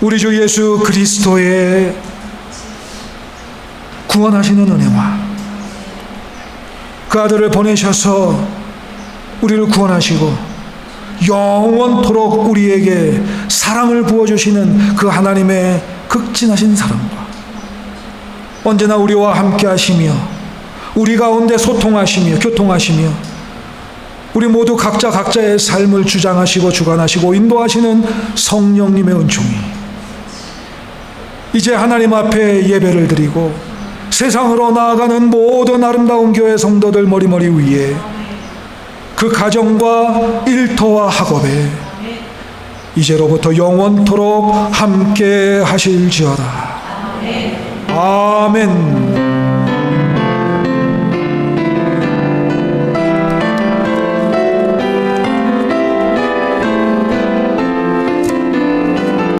우리 주 예수 그리스도의 구원하시는 은혜와 그 아들을 보내셔서 우리를 구원하시고 영원토록 우리에게 사랑을 부어주시는 그 하나님의 극진하신 사랑과 언제나 우리와 함께 하시며 우리 가운데 소통하시며 교통하시며 우리 모두 각자 각자의 삶을 주장하시고 주관하시고 인도하시는 성령님의 은총이 이제 하나님 앞에 예배를 드리고 세상으로 나아가는 모든 아름다운 교회 성도들 머리머리 위에 그 가정과 일터와 학업에 이제로부터 영원토록 함께 하실지어다. 아멘.